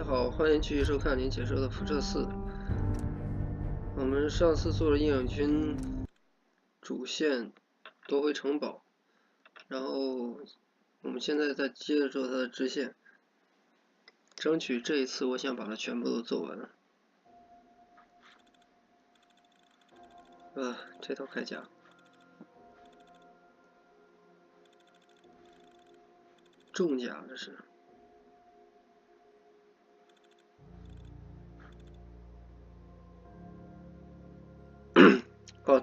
好，欢迎继续收看您解说的辐射4。我们上次做了义勇军主线夺回城堡，然后我们现在再接着做它的支线，争取这一次我想把它全部都做完。这套铠甲，重甲这是。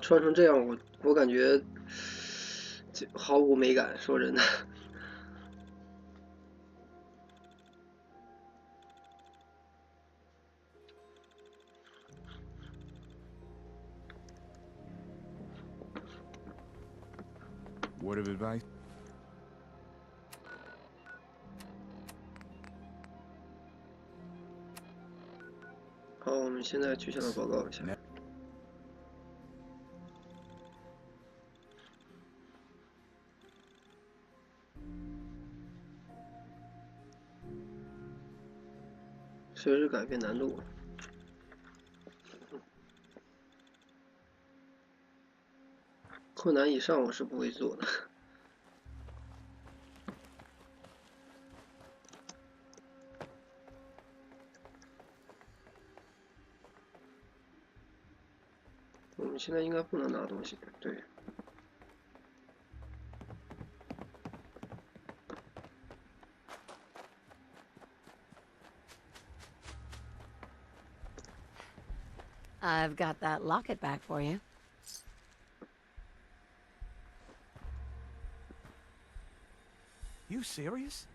穿成这样，我感觉毫无美感，说真的。Word of advice? 好，我们现在去向他报告一下。随时改变难度。困难以上我是不会做的。我们现在应该不能拿东西，对。I've got that locket back for you. You serious?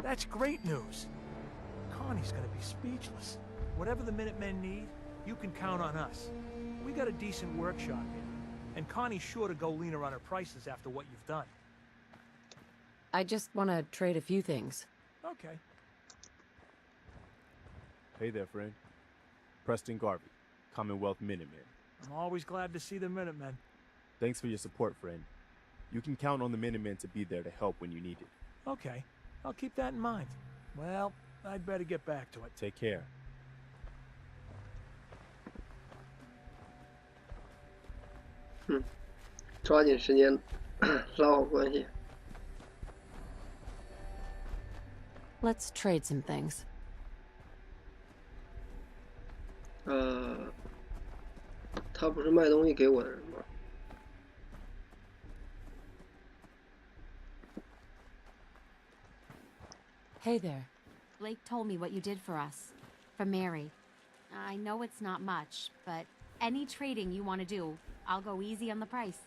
That's great news. Connie's gonna be speechless. Whatever the Minutemen need, you can count on us. We got a decent workshop here, and Connie's sure to go leaner on her prices after what you've done. I just want to trade a few things. Okay. Hey there, friend. Preston Garvey, Commonwealth Minutemen. I'm always glad to see the Minutemen. Thanks for your support, friend. You can count on the Minutemen to be there to help when you need it. Okay, I'll keep that in mind. Well, I'd better get back to it. Take care. 抓紧时间拉好关系。Let's trade some things. 他不是卖东西给我的人吗？ Hey there. Blake told me what you did for us. For Mary. I know it's not much, but any trading you want to do, I'll go easy on the price.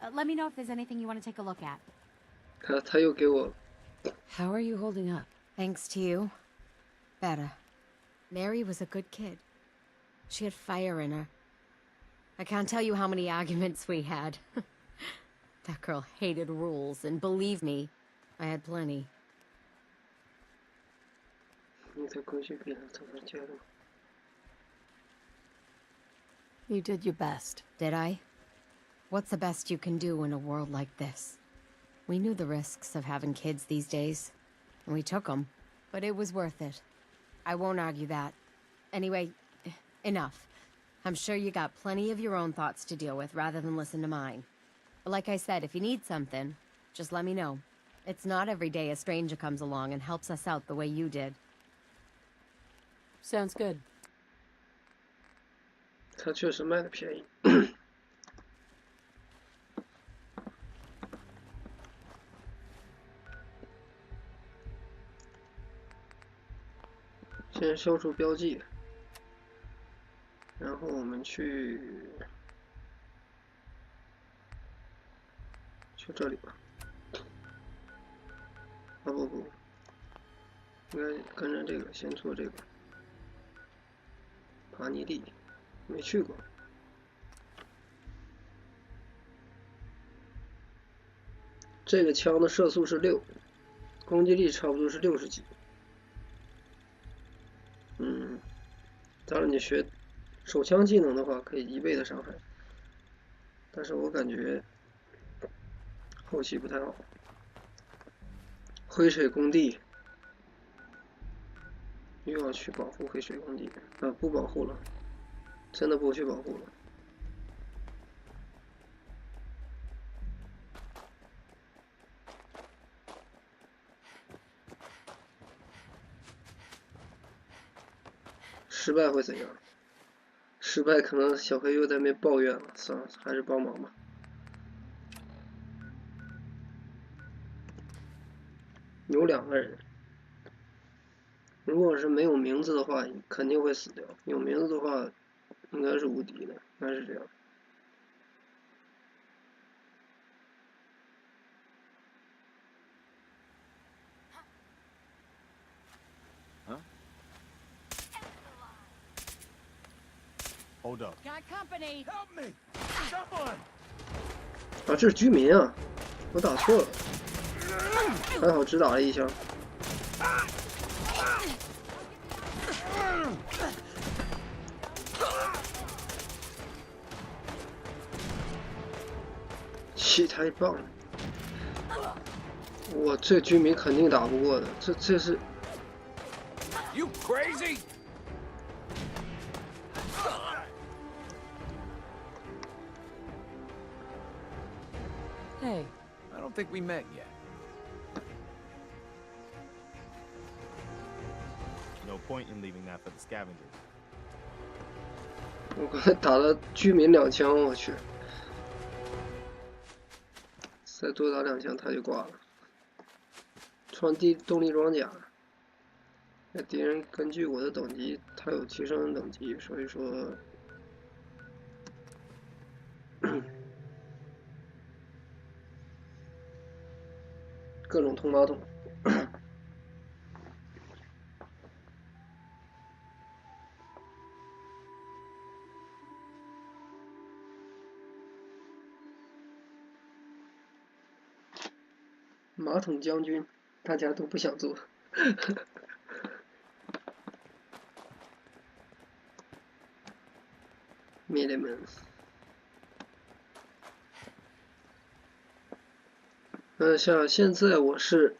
Let me know if there's anything you want to take a look at. 他又给我。 How are you holding up? Thanks to you. Better. Mary was a good kid. She had fire in her. I can't tell you how many arguments we had. That girl hated rules, and believe me, I had plenty. 你的规矩比他怎么觉得？ You did your best. Did I? What's the best you can do in a world like this? We knew the risks of having kids these days, and we took them, but it was worth it. I won't argue that. Anyway, enough. I'm sure you got plenty of your own thoughts to deal with rather than listen to mine. But like I said, if you need something, just let me know. It's not every day a stranger comes along and helps us out the way you did. Sounds good. 他确实卖的便宜。先消除标记，然后我们去这里吧。不，应该跟着这个，先做这个。帕尼地，没去过。这个枪的射速是6，攻击力差不多是60几。当然你学手枪技能的话，可以1倍的伤害，但是我感觉后期不太好。灰水工地，又要去保护黑水公敌啊！不保护了，真的不去保护了。失败会怎样？失败可能小黑又在那边抱怨了，算了，还是帮忙吧。有2个人，如果是没有名字的话，肯定会死掉；有名字的话，应该是无敌的，应该是这样。Hold up. Got company. Help me! Someone! 啊，这是居民啊！我打错了，还好只打了1枪。气太棒了！我这居民肯定打不过的，这是。You crazy? Hey. I don't think we met yet. No point in leaving that for the scavengers. 我刚才打了居民2枪，我去，再多打2枪他就挂了。穿动力装甲，那敌人根据我的等级，他有提升等级，所以说，各种通马桶。马桶将军，大家都不想做。灭了门。像现在我是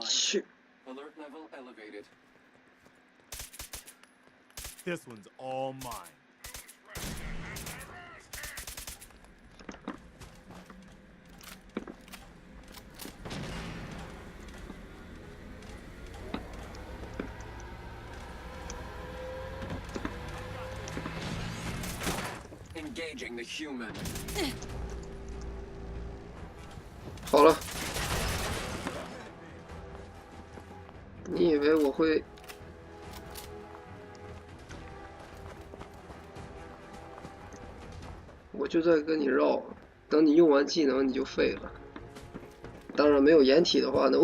去。This one's all mine. Engaging the human. 好了，你以为我会？我就在跟你绕，等你用完技能你就废了。当然没有掩体的话呢，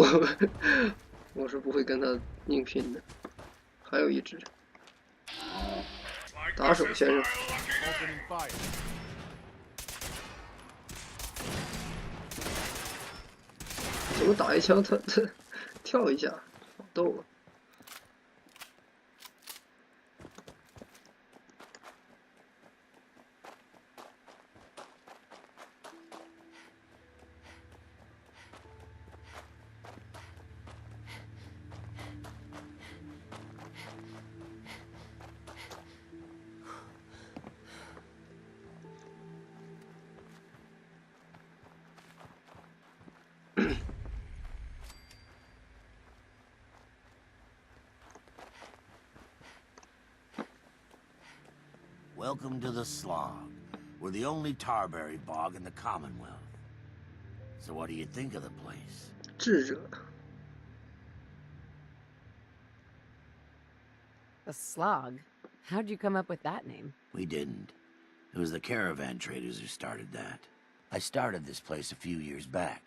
我是不会跟他硬拼的。还有一只打手先生。Opening fire. 怎么打1枪他跳一下，好逗啊！Welcome to the Slog. We're the only Tarberry bog in the Commonwealth. So what do you think of the place? 智者。The Slog? How'd you come up with that name? We didn't. It was the caravan traders who started that. I started this place a few years back,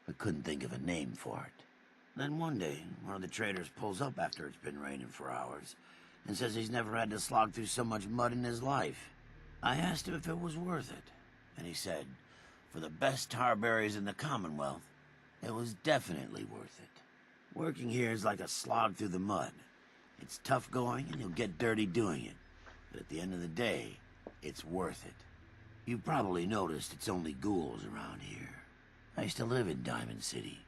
but couldn't think of a name for it. Then one day, one of the traders pulls up after it's been raining for hours and says he's never had to slog through so much mud in his life. I asked him if it was worth it, and he said, for the best tarberries in the Commonwealth, it was definitely worth it. Working here is like a slog through the mud. It's tough going, and you'll get dirty doing it. But at the end of the day, it's worth it. You've probably noticed it's only ghouls around here. I used to live in Diamond City.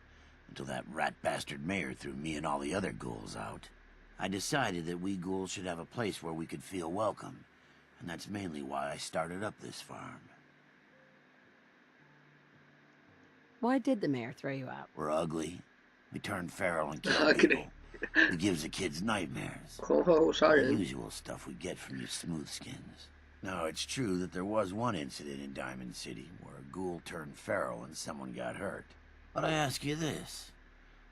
until that rat bastard mayor threw me and all the other ghouls out. I decided that we ghouls should have a place where we could feel welcome, and that's mainly why I started up this farm. Why did the mayor throw you out? We're ugly. We turn feral and kill people. It gives the kids nightmares. 狂化后杀 The 人。 usual stuff we get from you smoothskins. Now, it's true that there was one incident in Diamond City where a ghoul turned feral and someone got hurt. But I ask you this.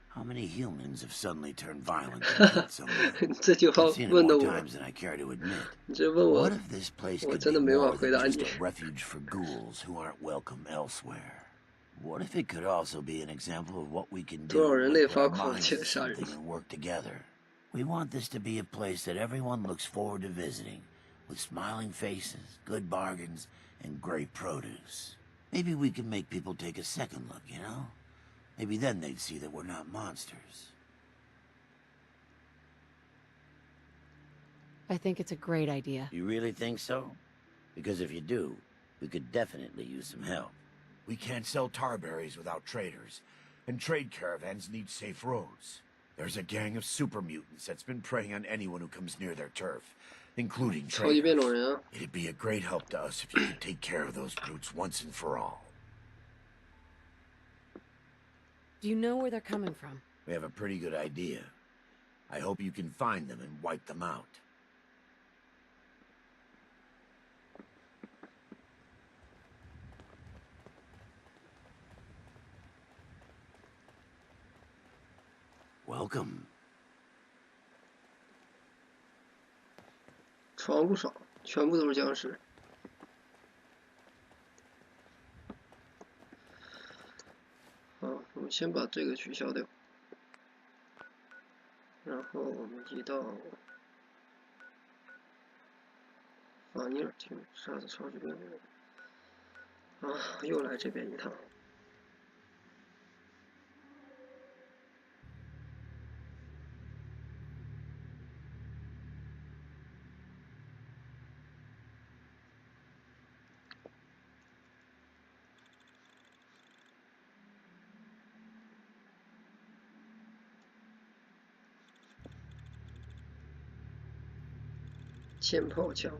How many humans have suddenly turned violent and killed someone? 这句话 I've seen it 问的 more 我， times than I care to admit. 你这问我 What，if this place 我 could 真 be 的没法 more 回 than 答 just 你。 a refuge for ghouls who aren't welcome elsewhere? What if it could also be an example of what we can 多 do 少人 when 类 we 发 put our 狂 minds 起 to 来杀人？ something and work together? We want this to be a place that everyone looks forward to visiting, with smiling faces, good bargains, and great produce. Maybe we can make people take a second look, you know? Maybe then they'd see that we're not monsters. I think it's a great idea. You really think so? Because if you do, we could definitely use some help. We can't sell tarberries without traders, and trade caravans need safe roads. There's a gang of super mutants that's been preying on anyone who comes near their turf, including 超级变种 traders. 人啊！ It'd be a great help to us if you could take care of those brutes once and for all. Do you know where they're coming from? We have a pretty good idea. I hope you can find them and wipe them out. Welcome. 床不少，全部都是僵尸。好，我们先把这个取消掉，然后我们移到法尼尔厅，杀死超级变种人。啊，又来这边一趟。剑炮枪，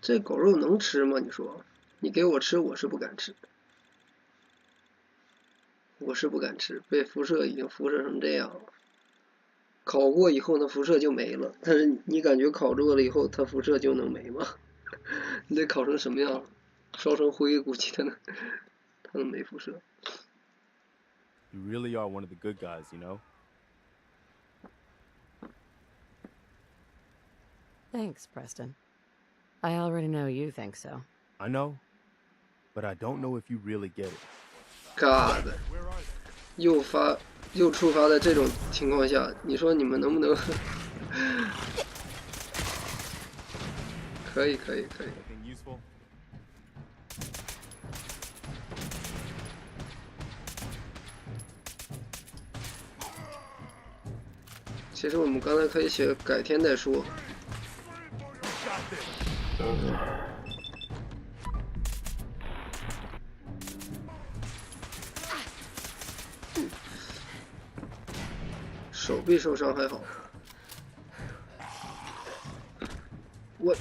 这狗肉能吃吗？你说，你给我吃，我是不敢吃，我是不敢吃。被辐射已经辐射成这样了，烤过以后呢，辐射就没了。但是你感觉烤过了以后，它辐射就能没吗？你得烤成什么样？烧成灰，估计它能没辐射。You really are one of the good guys, you know? Thanks, Preston. I already know you think so. I know, but I don't know if you really get it. God， 又触发在这种情况下，你说你们能不能？可以。 Anything useful? 其实我们刚才可以写改天再说。手臂受伤还好，我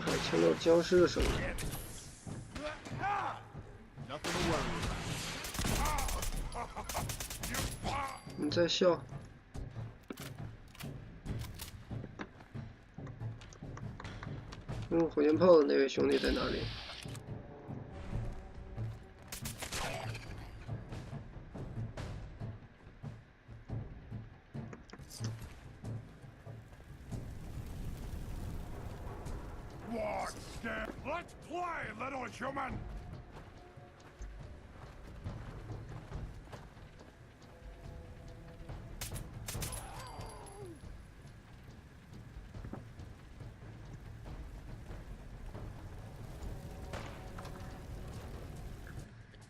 还听到僵尸的声音。 Nothing to worry about. 你在笑？用火箭炮的那位兄弟在哪里？ Let's play, little human!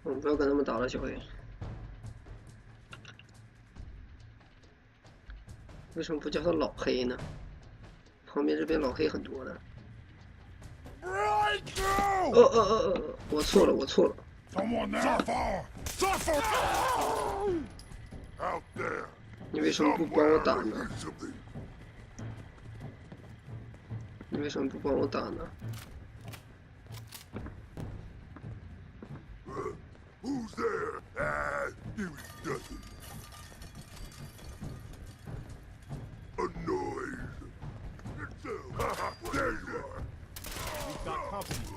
我们不要跟他们打了，小黑。为什么不叫他老黑呢？旁边这边老黑很多的。 Brilliant! 我错了，我错了。 你为什么不帮我打呢？你为什么不帮我打呢？ Who's there? You nothing. Annoyed. There you are. We've got company.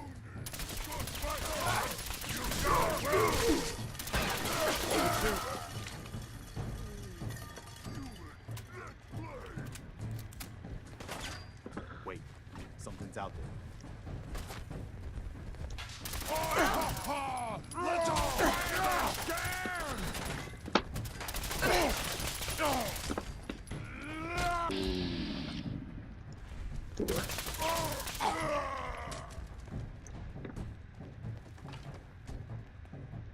Wait, something's out there. Let's all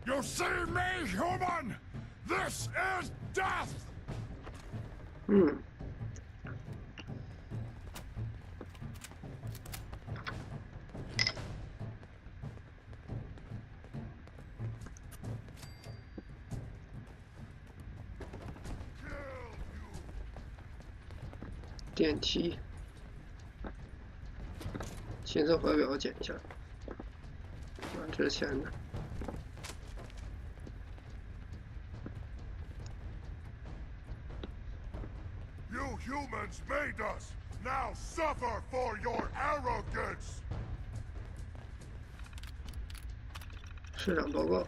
You see me, human? This is death! 电梯，行车怀表捡一下，蛮值钱的。 You humans made us! Now suffer for your arrogance! 市长报告。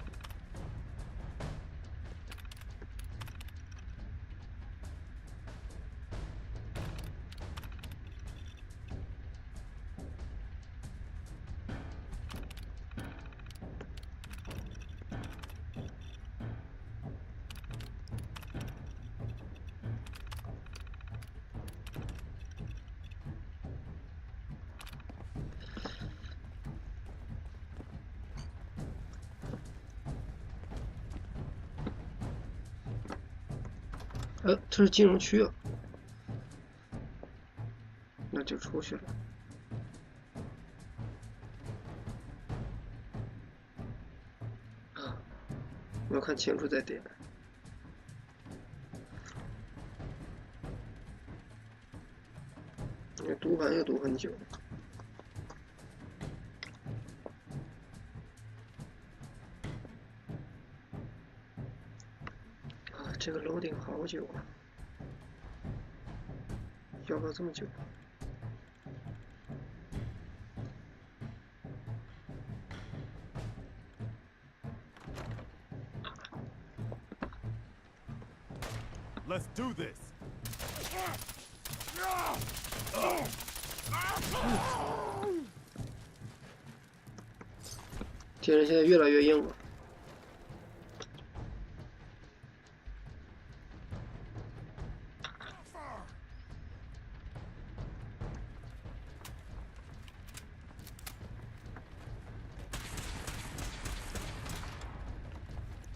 这是金融区啊，那就出去了。啊，我要看清楚再点。那读盘又读很久。 这个楼顶好久啊，要不要这么久？ Let's do this. 敌人现在越来越硬了。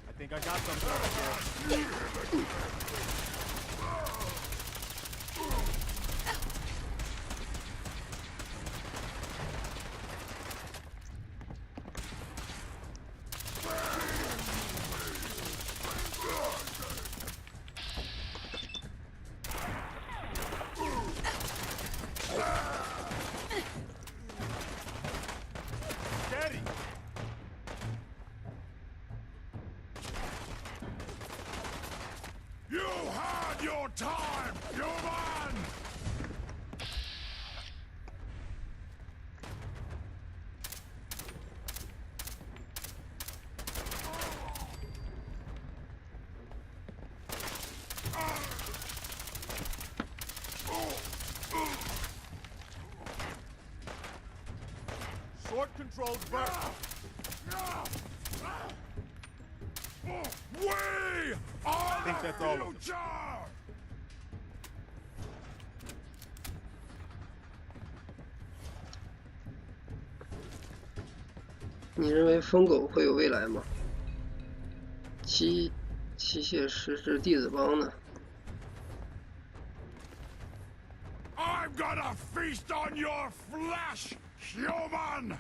I think I got something over here. Steady. You had your time, human! Sword controls first. We are think the that's all of them. future! 你认为疯狗会有未来吗？器械师之弟子帮呢？ I'm gonna feast on your flesh, human!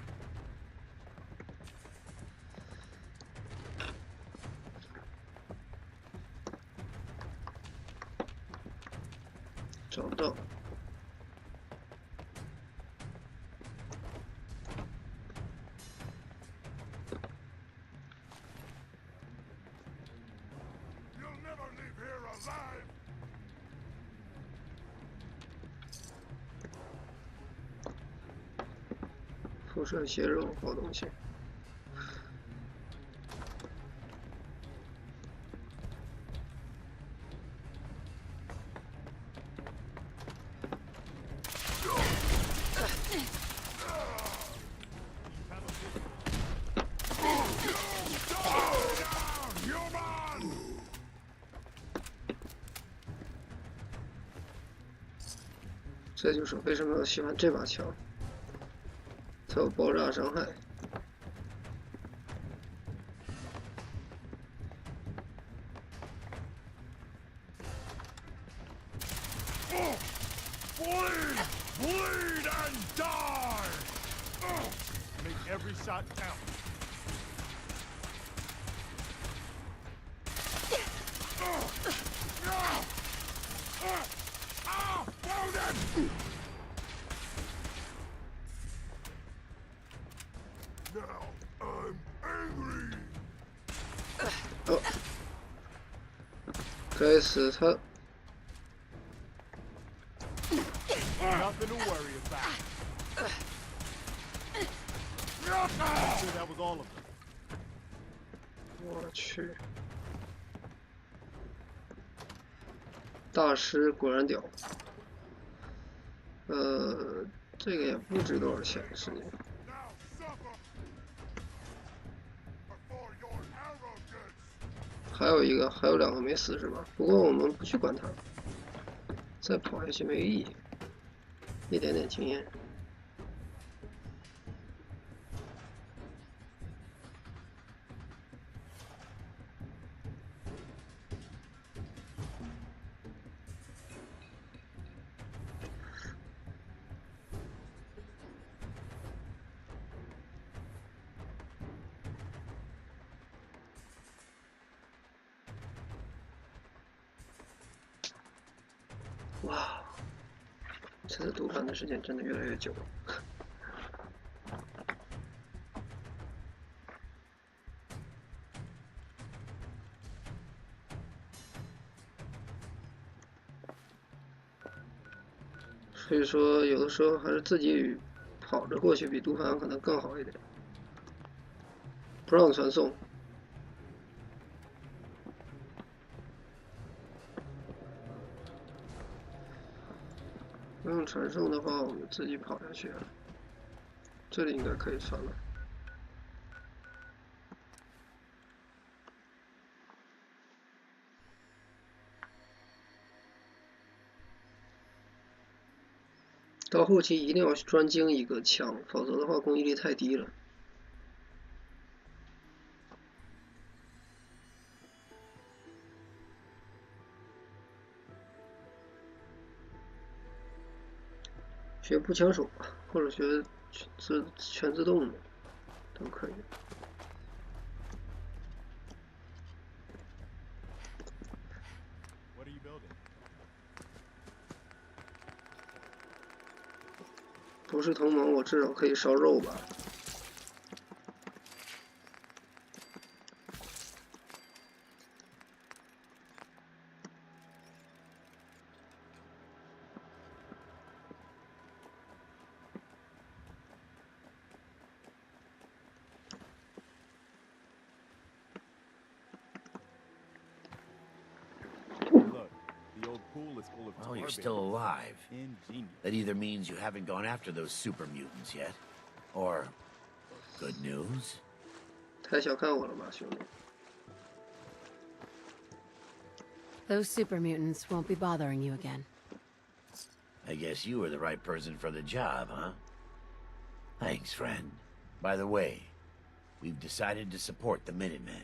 找不到。辐射血肉，好东西。这就是为什么我喜欢这把枪，它有爆炸伤害。Bleed and die! Make every shot count. Now I'm angry! 哦，该死他！ Nothing to worry about. I'm sure that was all of them. 我去，大师果然屌。这个也不值多少钱，实际。 Now suffer for your arrogance! 还有两个没死是吧？不过我们不去管他，再跑下去没意义。一点点经验。哇，这次读盘的时间真的越来越久了。所以说，有的时候还是自己跑着过去比读盘可能更好一点。不让传送。 不用传送的话，我们自己跑下去啊。这里应该可以传了。到后期一定要专精一个枪，否则的话攻击力太低了。学步枪手吧，或者学全自动的都可以。不是同盟，我至少可以烧肉吧。Well, you're still alive. That either means you haven't gone after those super mutants yet, or good news. 太小看我了吧，兄弟。 Those super mutants won't be bothering you again. I guess you were the right person for the job, huh? Thanks, friend. By the way, we've decided to support the Minutemen.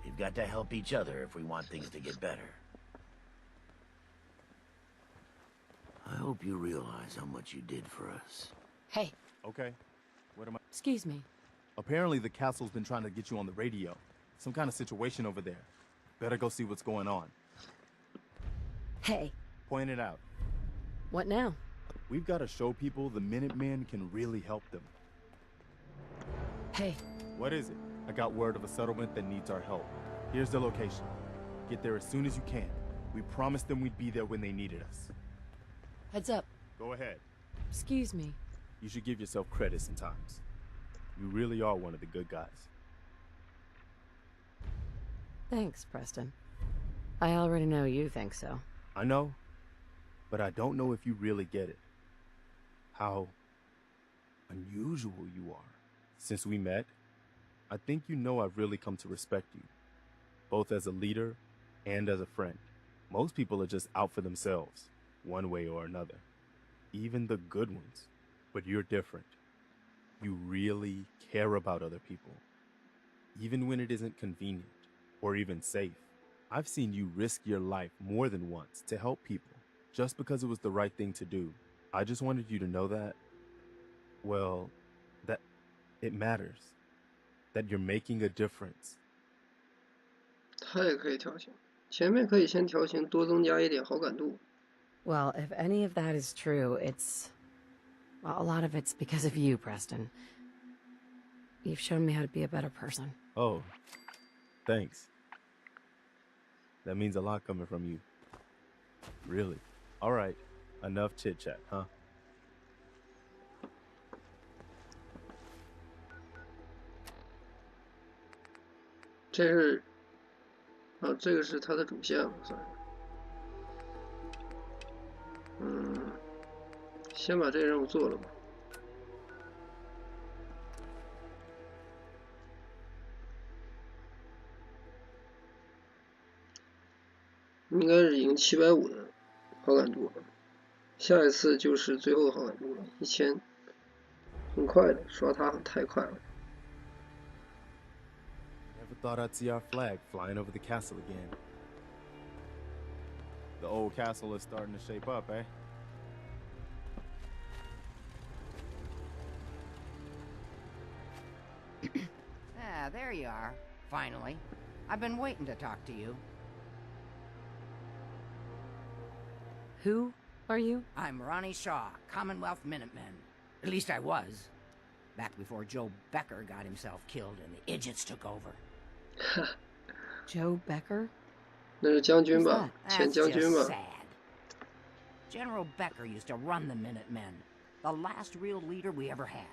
We've got to help each other if we want things to get better. I hope you realize how much you did for us. Hey. Okay. What am I? Excuse me. Apparently the castle's been trying to get you on the radio. Some kind of situation over there. Better go see what's going on. Hey, point it out. What now? We've got to show people the Minutemen can really help them. Hey, What is it? I got word of a settlement that needs our help. Here's the location. Get there as soon as you can. We promised them we'd be there when they needed us. heads up. Go ahead. Excuse me. You should give yourself credit sometimes. You really are one of the good guys. Thanks, Preston. I already know you think so. I know, but I don't know if you really get it. How unusual you are. Since we met, I think you know I've really come to respect you, both as a leader and as a friend. Most people are just out for themselves, one way or another. Even the good ones. But you're different. You really care about other people, even when it isn't convenient or even safe. I've seen you risk your life more than once to help people, just because it was the right thing to do. I just wanted you to know that, well, that it matters, that you're making a difference. 他也可以调情，前面可以先调情，多增加一点好感度。Well, if any of that is true, well, a lot of it's because of you, Preston. You've shown me how to be a better person. Oh, thanks. That means a lot coming from you. Really. All right, enough chit-chat, huh? 这是，这个是他的主线了，算是。先把这个任务做了吧。应该是已经750的好感度了，下一次就是最后的好感度了，1000，很快的，刷它太快了。Never thought I'd see our flag flying over the castle again. The old castle is starting to shape up, eh? Ah, there you are. Finally. I've been waiting to talk to you. Who are you? I'm Ronnie Shaw, Commonwealth Minutemen. At least I was. Back before Joe Becker got himself killed and the idiots took over. Joe Becker? 那是将军吧， 前 That's 将军 just 吧。 sad. General Becker used to run the Minutemen, the last real leader we ever had.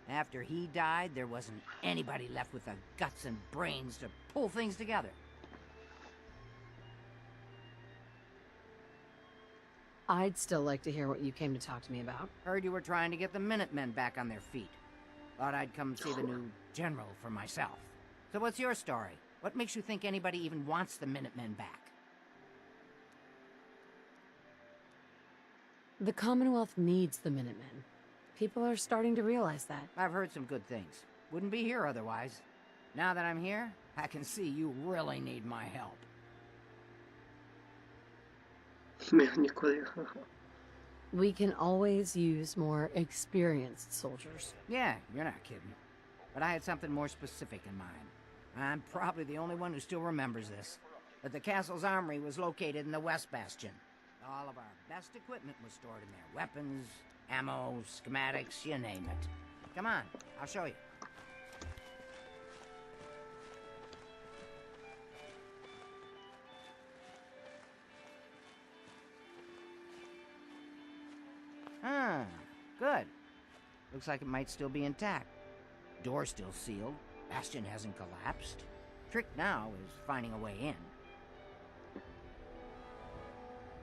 After he died, there wasn't anybody left with the guts and brains to pull things together. I'd still like to hear what you came to talk to me about. Heard you were trying to get the Minutemen back on their feet. Thought I'd come see the new general for myself. So what's your story? What makes you think anybody even wants the Minutemen back? The Commonwealth needs the Minutemen. People are starting to realize that. I've heard some good things. Wouldn't be here otherwise. Now that I'm here, I can see you really need my help. 没有，你过得也很好。 We can always use more experienced soldiers. Yeah, you're not kidding. But I had something more specific in mind. I'm probably the only one who still remembers this. That the castle's armory was located in the West Bastion. All of our best equipment was stored in there. Weapons, ammo, schematics, you name it. Come on, I'll show you. Ah, good. Looks like it might still be intact. Door's still sealed. Bastion hasn't collapsed. Trick now is finding a way in.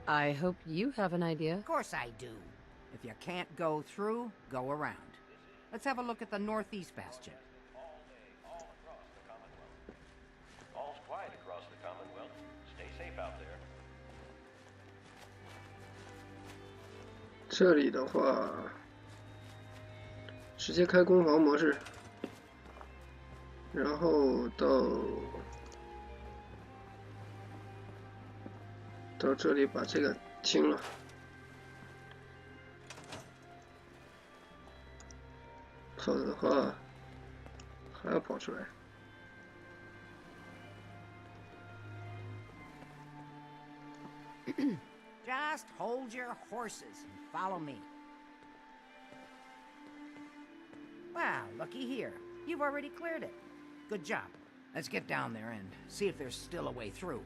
I hope you have an idea. Of course I do. If you can't go through, go around. Let's have a look at the northeast bastion. All's quiet across the Commonwealth. Stay safe out there. 这里的话，直接开攻防模式，然后到这里把这个清了。跑的话还要跑出来。 Job Just hold your horses and follow me. Wow, looky here. You've already cleared it. Good job. Let's get down there and see if there's still a way through.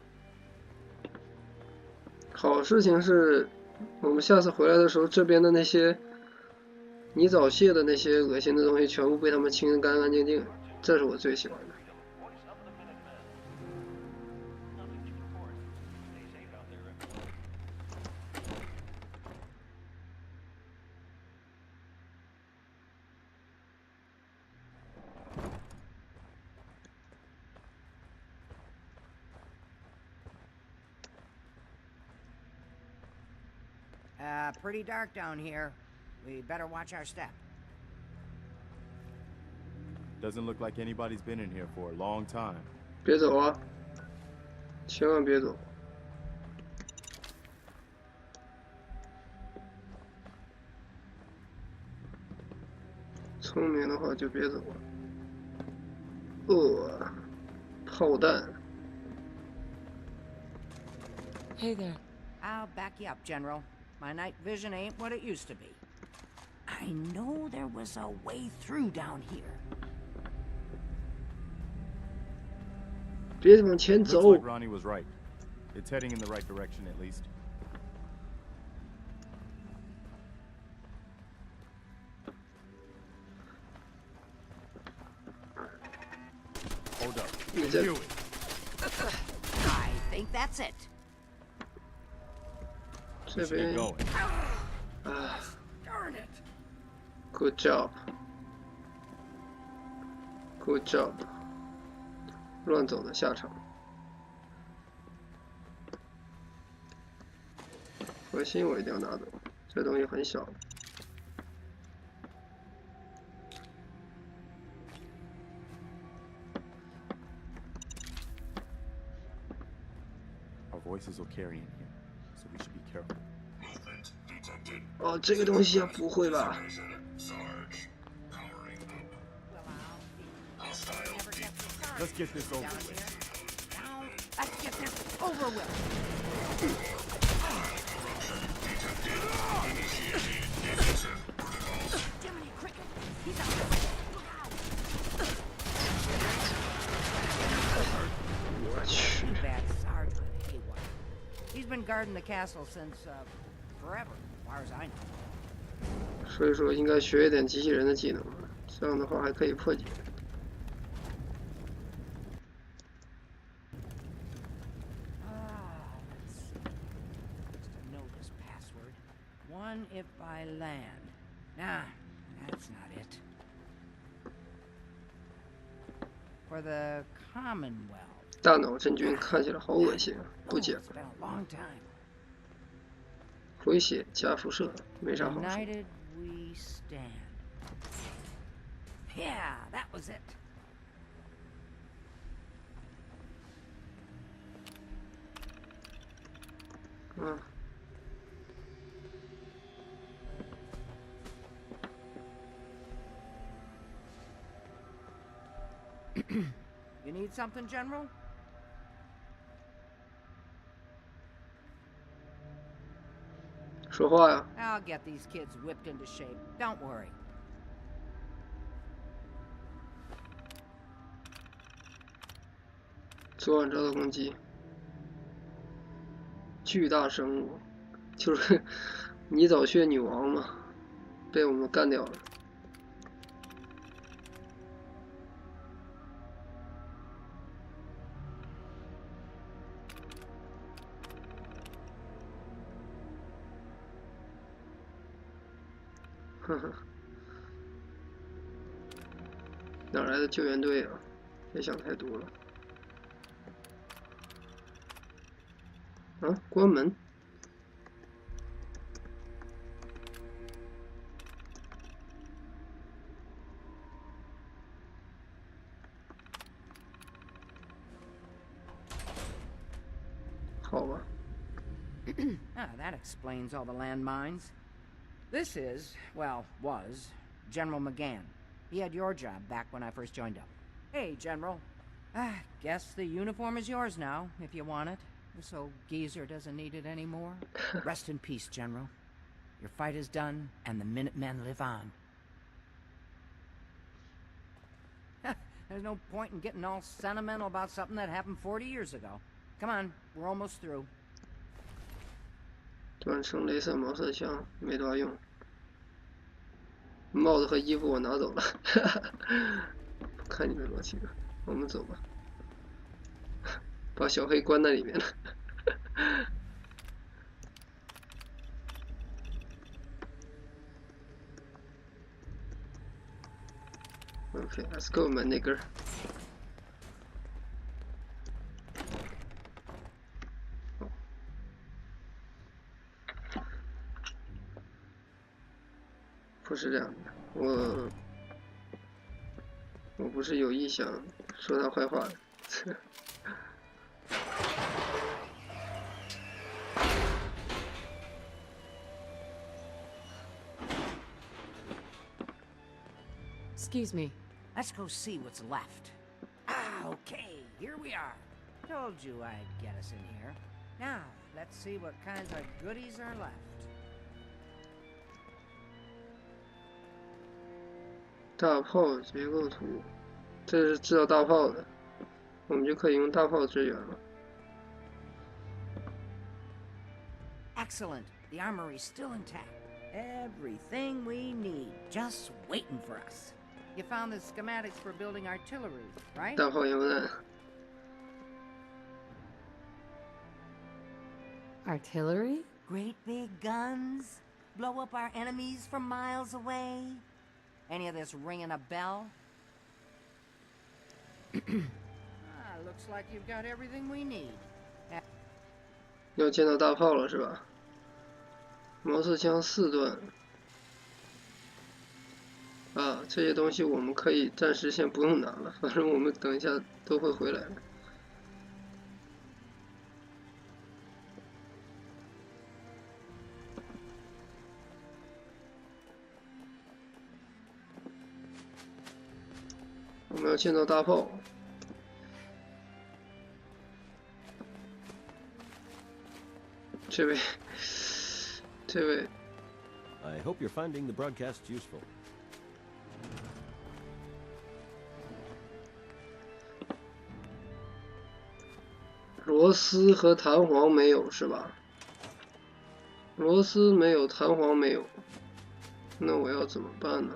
好事情是，我们下次回来的时候，这边的那些泥沼蟹的那些恶心的东西，全部被他们清得干干净净，这是我最喜欢的。Pretty dark down here. We better watch our step. Doesn't look like anybody's been in here for a long time. 别走啊！千万别走！聪明的话就别走了。炮弹。Hey there. I'll back you up, General. My night vision ain't what it used to be. I know there was a way through down here. 别往前走。Looks like Ronnie was right. It's heading in the right direction at least. Hold up. Do it. I think that's it. 这边。Darn it. Good job. Good job. 乱走的下场。核心我一定要拿走，这东西很小。Our voices will carry in here, so we should be careful. 哦，这个东西啊，不会吧？ Let's get this over with. Let's get this over with. Jiminy Cricket, he's out there. Look out. Too bad Sergeant Haywire. He's been guarding the castle since forever, as far as I know. 所以说应该学一点机器人的技能，这样的话还可以破解。 If by land. Nah, that's not it. For the Commonwealth. 大脑真菌看起来好恶心啊，不解。回血加辐射，没啥好说。United we stand. Yeah, that was it. 嗯。 You need something, General? 说话呀！ I'll get these kids whipped into shape. Don't worry. 昨晚遭到攻击，巨大生物，就是泥沼穴女王嘛，被我们干掉了。 呵呵，哪来的救援队啊？别想太多了。啊，关门。好吧。That explains all the landmines. This is, well, was, General McGann. He had your job back when I first joined up. Hey, General. Guess the uniform is yours now, if you want it. This old geezer doesn't need it anymore. Rest in peace, General. Your fight is done, and the Minutemen live on. There's no point in getting all sentimental about something that happened 40 years ago. Come on, we're almost through. 短程镭射毛瑟枪没多大用，帽子和衣服我拿走了，不看你们罗几个，我们走吧，把小黑关在里面了。Okay, let's go, my nigger. 不是这样的，我不是有意想说他坏话的。Excuse me. Let's go see what's left. Ah, okay, here we are. Told you I'd get us in here. Now, let's see what kinds of goodies are left. 大炮结构图，这是制造大炮的，我们就可以用大炮支援了。Excellent. The armory's still intact. Everything we need, just waiting for us. You found the schematics for building artillery, right? 大炮烟雾弹。Artillery? Great big guns? Blow up our enemies from miles away? Any of this ringing a bell? Looks like you've got everything we need. 要见到大炮了是吧？毛瑟枪4段。啊，这些东西我们可以暂时先不用拿了，反正我们等一下都会回来的。我们要见到大炮。这位。 I hope you're finding the broadcasts useful. 螺丝和弹簧没有是吧？螺丝没有，弹簧没有，那我要怎么办呢？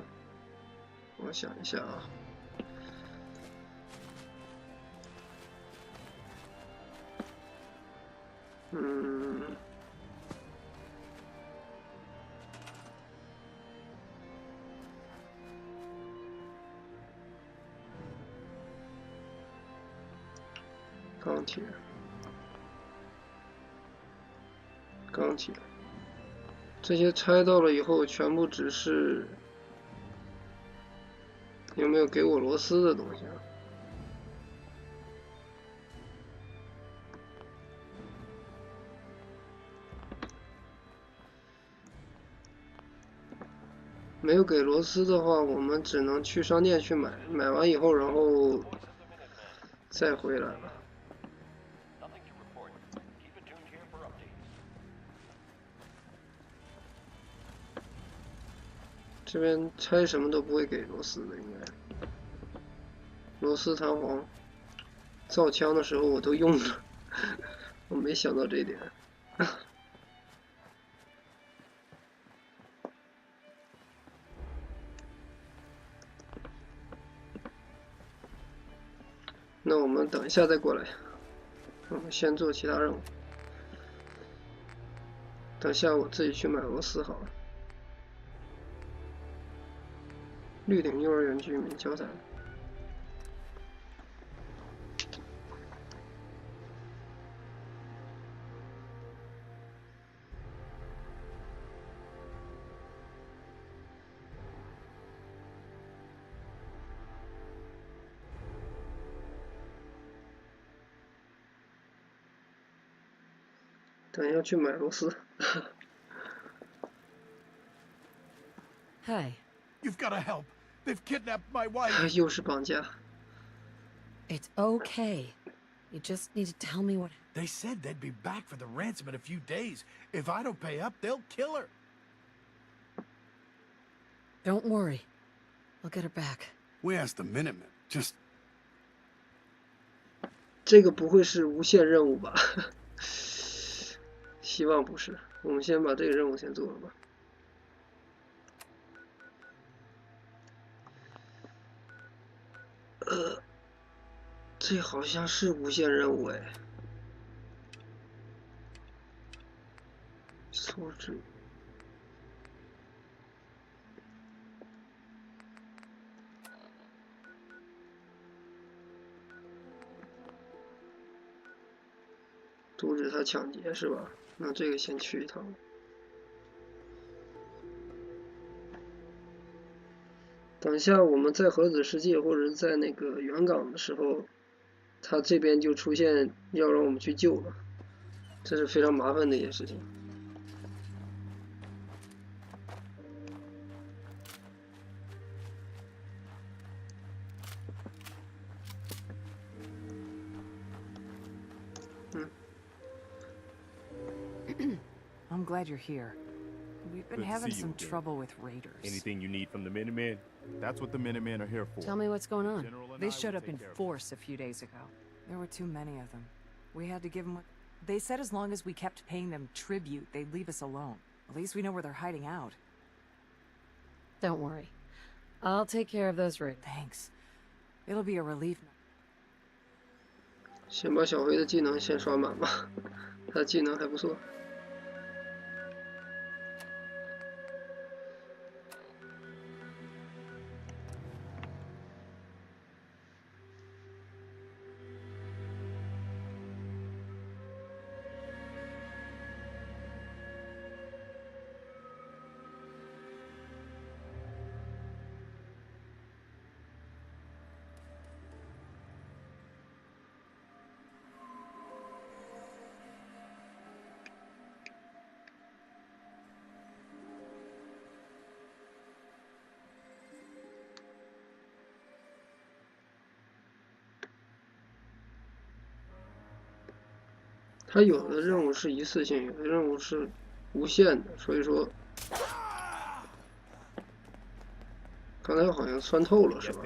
我想一下啊。钢铁，钢铁，这些拆到了以后，全部只是有没有给我螺丝的东西啊？没有给螺丝的话，我们只能去商店去买，买完以后，然后再回来了。 这边拆什么都不会给螺丝的，应该。螺丝、弹簧，造枪的时候我都用了，我没想到这一点。那我们等一下再过来，我们先做其他任务。等下我自己去买螺丝好了。 绿岭幼儿园居民交谈。等一下去买螺丝。Hi. You've got to help. They've kidnapped my wife. 又是绑架。 It's okay. You just need to tell me what... They said they'd be back for the ransom in a few days. If I don't pay up, they'll kill her. Don't worry. I'll get her back. We asked the Minutemen. Just... 这个不会是无限任务吧？希望不是。我们先把这个任务先做了吧。这好像是无限任务哎。错置。阻止他抢劫是吧？那这个先去一趟。等一下我们在核子世界或者在那个原港的时候，他这边就出现要让我们去救了，这是非常麻烦的一件事情。I'm glad you're here. We've been having some trouble with raiders. Anything you need from the Minutemen? That's what the Minutemen are here for. Tell me what's going on. They showed up in force a few days ago. There were too many of them. We had to give them what... They said as long as we kept paying them tribute, they'd leave us alone. At least we know where they're hiding out. Don't worry. I'll take care of those raiders. Thanks. It'll be a relief. 先把小黑的技能先刷满吧，他技能还不错。它有的任务是一次性，有的任务是无限的，所以说，刚才好像穿透了，是吧？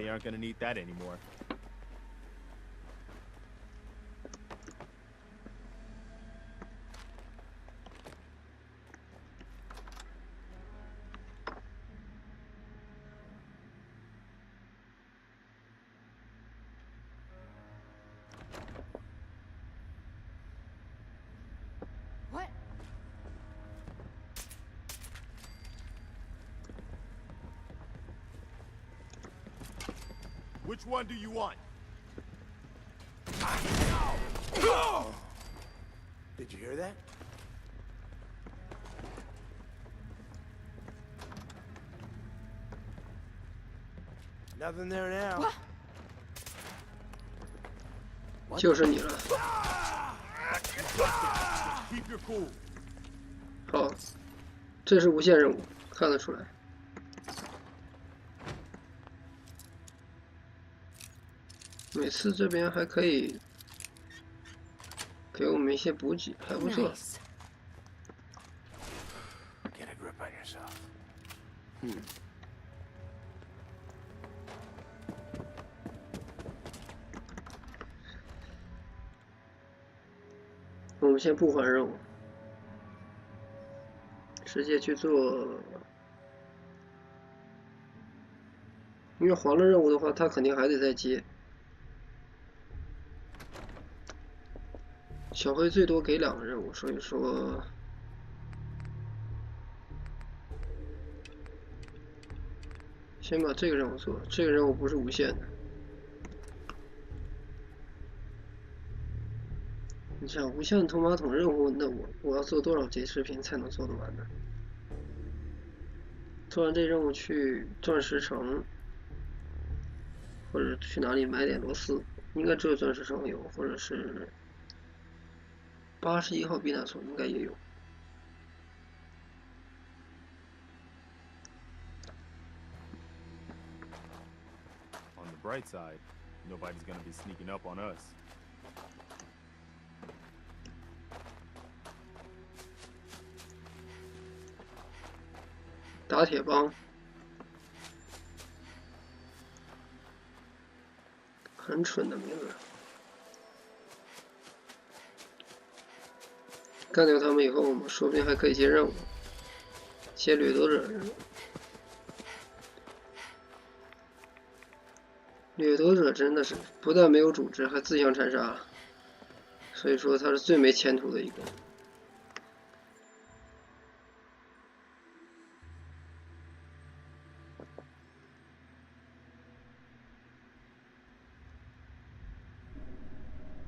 Which one do you want? Did you hear that? Nothing there now. 就是你了。好，这是无限任务，看得出来。 每次这边还可以给我们一些补给，还不错。Get a grip on yourself. 我们先不还任务，直接去做。因为还了任务的话，他肯定还得再接。 小黑最多给2个任务，所以说先把这个任务做。这个任务不是无限的。你想无限通马桶任务，那我要做多少节视频才能做得完呢？做完这任务去钻石城，或者去哪里买点螺丝？应该只有钻石城有，或者是。 81号避难所应该也有。On the bright side, nobody's gonna be sneaking up on us. 打铁帮，很蠢的名字。干掉他们以后，我们说不定还可以接任务，接掠夺者任务。掠夺者真的是不但没有组织，还自相残杀，所以说他是最没前途的一个。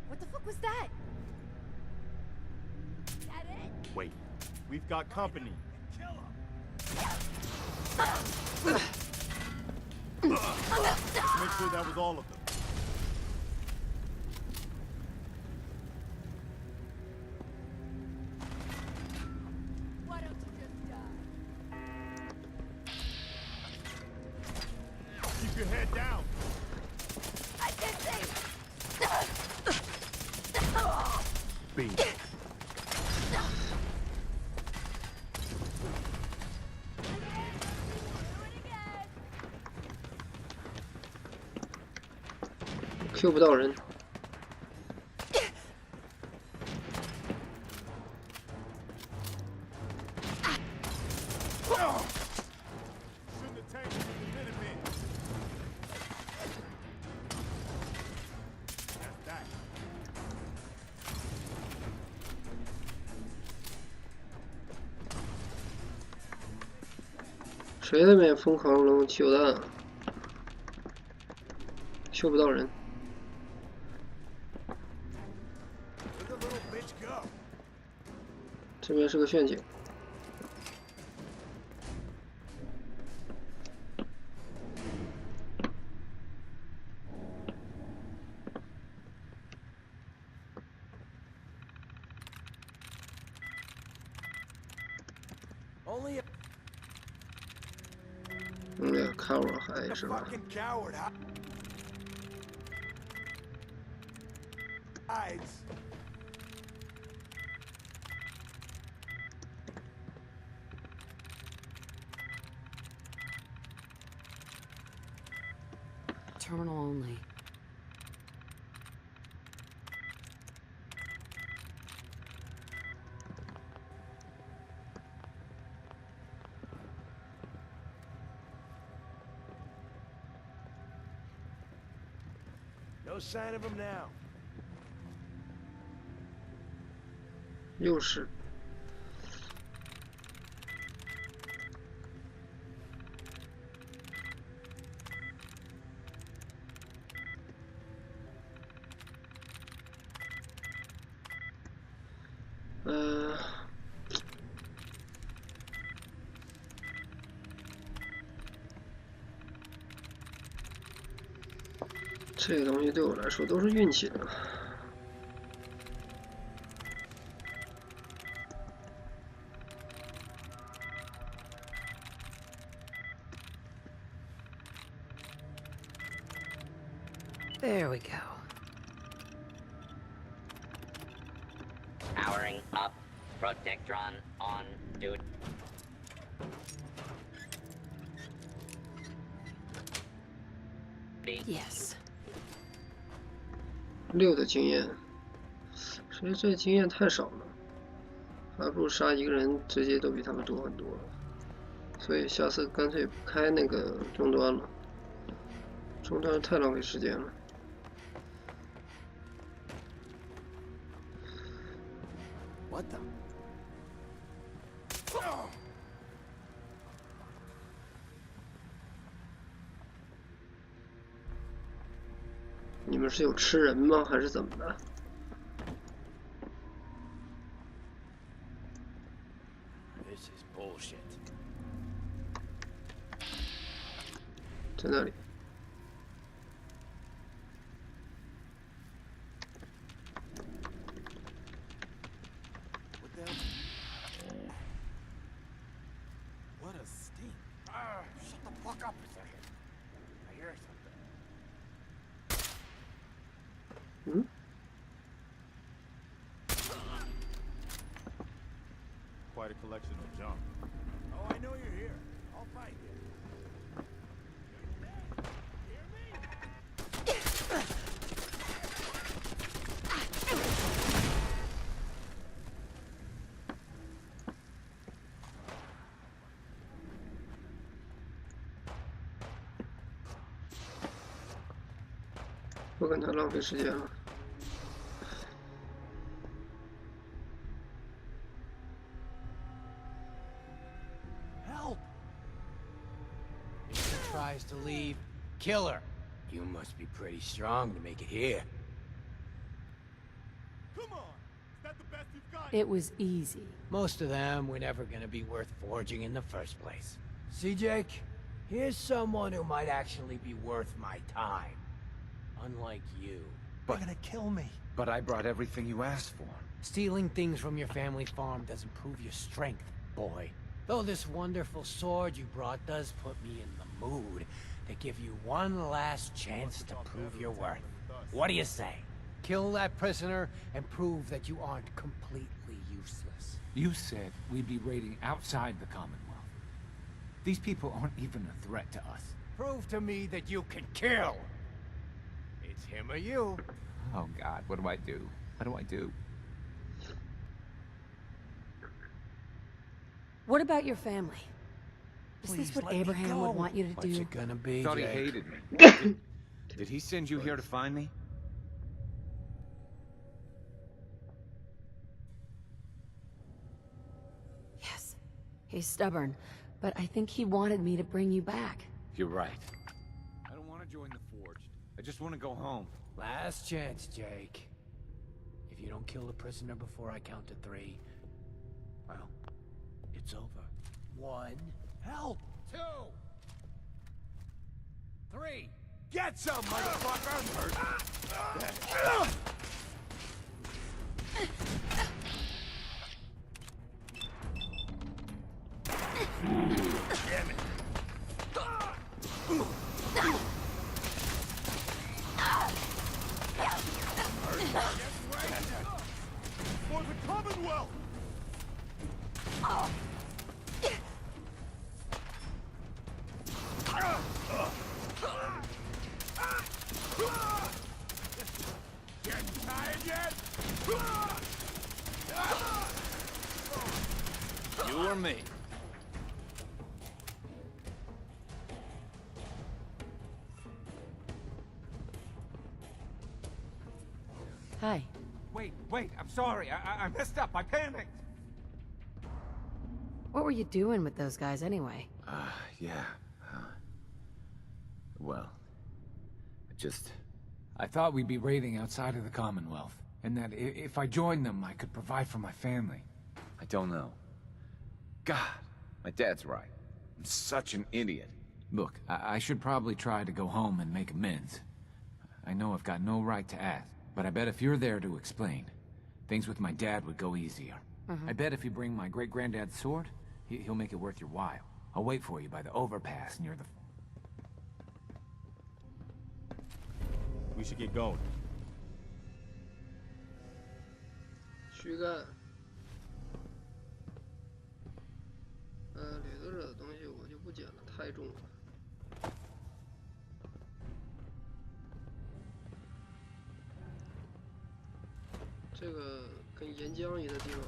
What the fuck was that? That it? Wait, we've got company. Make sure that was all of them. Why don't you just die? Keep your head down. I can see. B. Q 不到人。谁在那边疯狂扔汽油弹啊？Q 不到人。这边是个陷阱。看我还是吧。Terminal only. No sign of him now. 又是。这个东西对我来说都是运气的。There we go. Powering up. Protectron on, dude. Yes. 6的经验，所以这经验太少了，还不如杀一个人，直接都比他们多很多了。所以下次干脆不开那个终端了，终端太浪费时间了。What the? 你们是有吃人吗？还是怎么的？在那里。What a stink! Shut the fuck up a second. I hear something. 嗯？ Quite a collection of junk. Oh, I know you're here. I'll fight you. 不跟他浪费时间了。Help! If she tries to leave, kill her. You must be pretty strong to make it here. Come on! Is that the best you've got? It was easy. Most of them were never gonna be worth forging in the first place. See, Jake? Here's someone who might actually be worth my time. Unlike you. They're gonna kill me. But I brought everything you asked for. Stealing things from your family farm doesn't prove your strength, boy. Though this wonderful sword you brought does put me in the mood to give you one last chance to prove your worth. What do you say? Kill that prisoner and prove that you aren't completely useless. You said we'd be raiding outside the Commonwealth. These people aren't even a threat to us. Prove to me that you can kill! It's him or you. Oh God, what do I do? What do I do? What about your family? Is Please this what let me Abraham go. would want you to What's do? it gonna be, Thought he Jake? hated me. Did he send you here to find me? Yes. He's stubborn, but I think he wanted me to bring you back. You're right. I don't want to join the Forged. I just want to go home. Last chance, Jake. If you don't kill the prisoner before I count to 3, well, it's over. 1. Help! 2. 3. Get some, motherfucker! Damn it. For the Commonwealth! Getting tired yet? You or me? Hi. Wait, I'm sorry. I messed up. I panicked. What were you doing with those guys anyway? Yeah. Well, I thought we'd be raiding outside of the Commonwealth, and that if I joined them, I could provide for my family. I don't know. God, my dad's right. I'm such an idiot. Look, I should probably try to go home and make amends. I know I've got no right to ask, but I bet if you're there to explain, things with my dad would go easier. I bet if you bring my great-granddad's sword, he'll make it worth your while. I'll wait for you by the overpass near the... We should get going. 躯干。掠夺者的东西我就不捡了，太重了。这个跟岩浆一样的地方，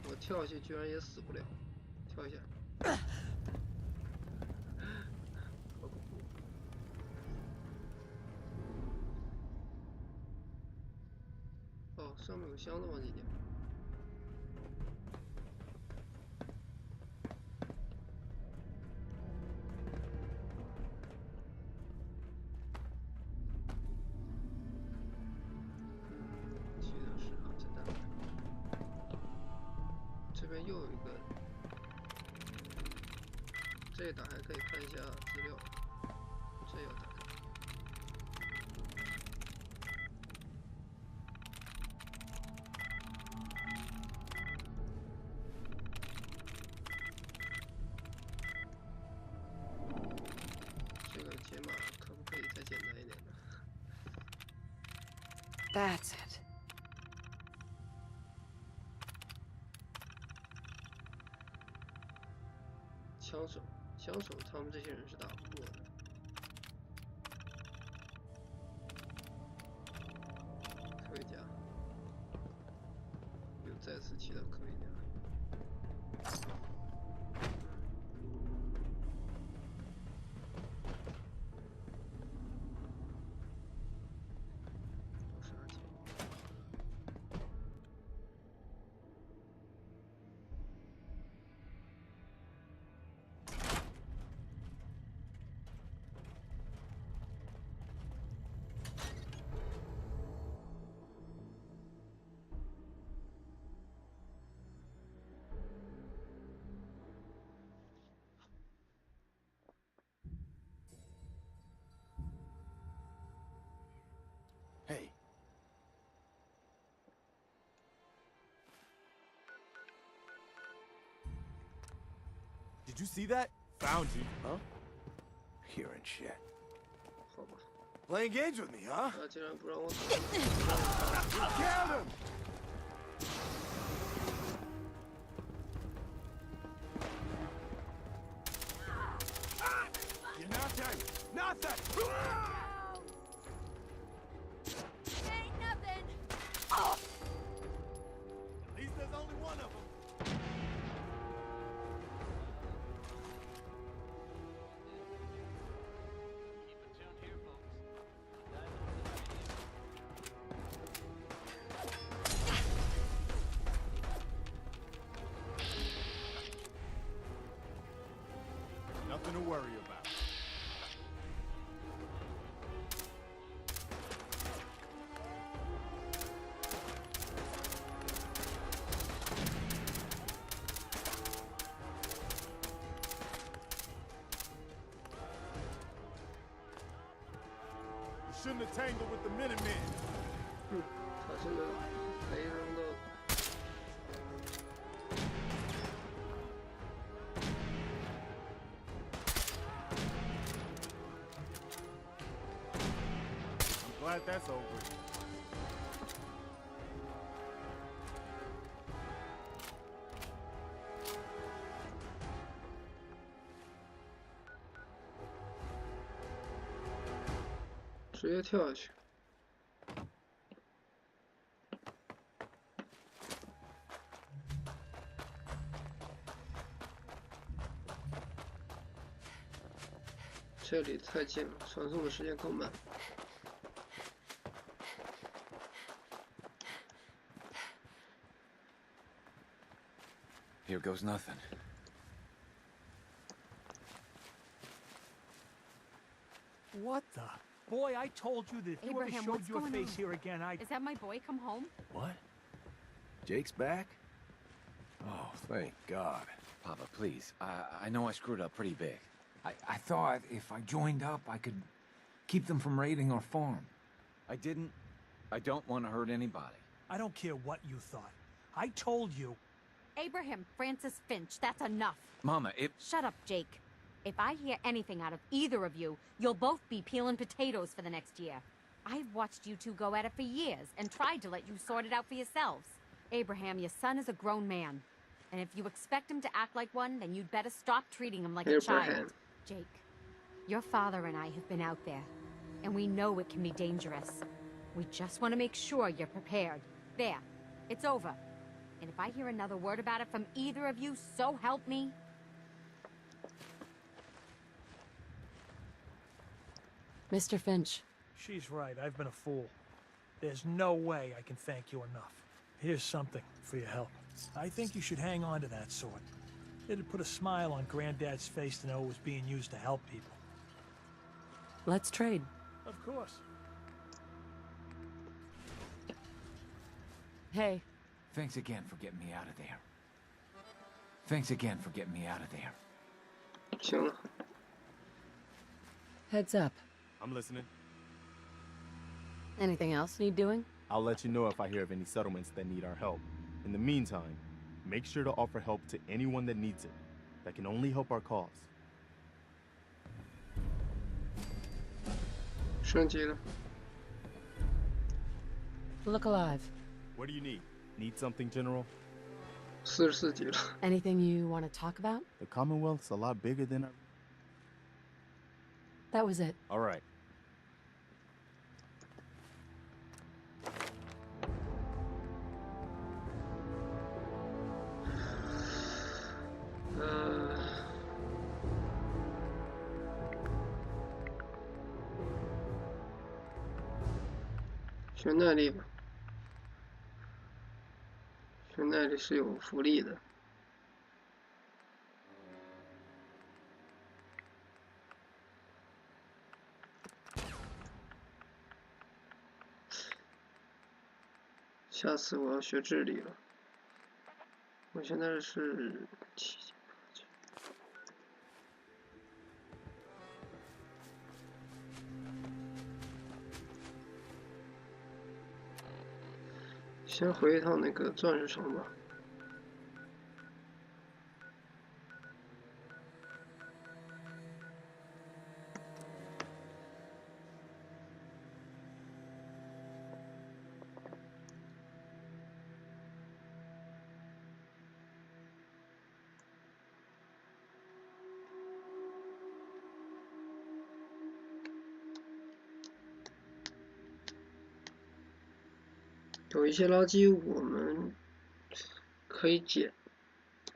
我跳下去居然也死不了。跳一下。哦，上面有箱子往里捡。这边又有一个，这打开可以看一下资料，这要打开。这个解码可不可以再简单一点呢？ That's it. 枪手，枪手他们这些人是打不过的。科学家，又再次提到科学家。Hey. Did you see that? Found you. Huh? Hearing shit. 好吧。 Playing games with me, huh? 他竟然不让我走。 Killed him! You're nothing! Nothing! Ain't nothing. At least there's only one of them. Nothing to worry about. You shouldn't have tangled with the Minutemen. 他这个雷扔到。 Glad that's over. "直接跳下去。这里太近了，传送的时间更慢。 Here goes nothing. What the? Boy, I told you that if you ever Abraham, showed what's your going face on? here again, I'd... Is that my boy come home? What? Jake's back? Oh, thank God. Papa, please. I know I screwed up pretty big. I thought if I joined up, I could keep them from raiding our farm. I didn't. I don't want to hurt anybody. I don't care what you thought. I told you. Abraham, Francis Finch, that's enough. Mama, Shut up, Jake. If I hear anything out of either of you, you'll both be peeling potatoes for the next year. I've watched you two go at it for years and tried to let you sort it out for yourselves. Abraham, your son is a grown man. And if you expect him to act like one, then you'd better stop treating him like a child. Jake, your father and I have been out there, and we know it can be dangerous. We just want to make sure you're prepared. There, it's over. And if I hear another word about it from either of you, so help me. Mr. Finch. She's right, I've been a fool. There's no way I can thank you enough. Here's something for your help. I think you should hang on to that sword. It'd put a smile on Granddad's face to know it was being used to help people. Let's trade. Of course. Hey. Thanks again for getting me out of there. Thanks again for getting me out of there. Sure. Heads up. I'm listening. Anything else need doing? I'll let you know if I hear of any settlements that need our help. In the meantime, make sure to offer help to anyone that needs it. That can only help our cause. 升级了。 Look alive. What do you need? Need something, General? 44级了。 Anything you want to talk about? The Commonwealth's a lot bigger than I... That was it. All right. Uh, 学耐力吧，学耐力是有福利的。下次我要学智力了，我现在是7。先回一趟那个钻石城吧。有一些垃圾我们可以捡，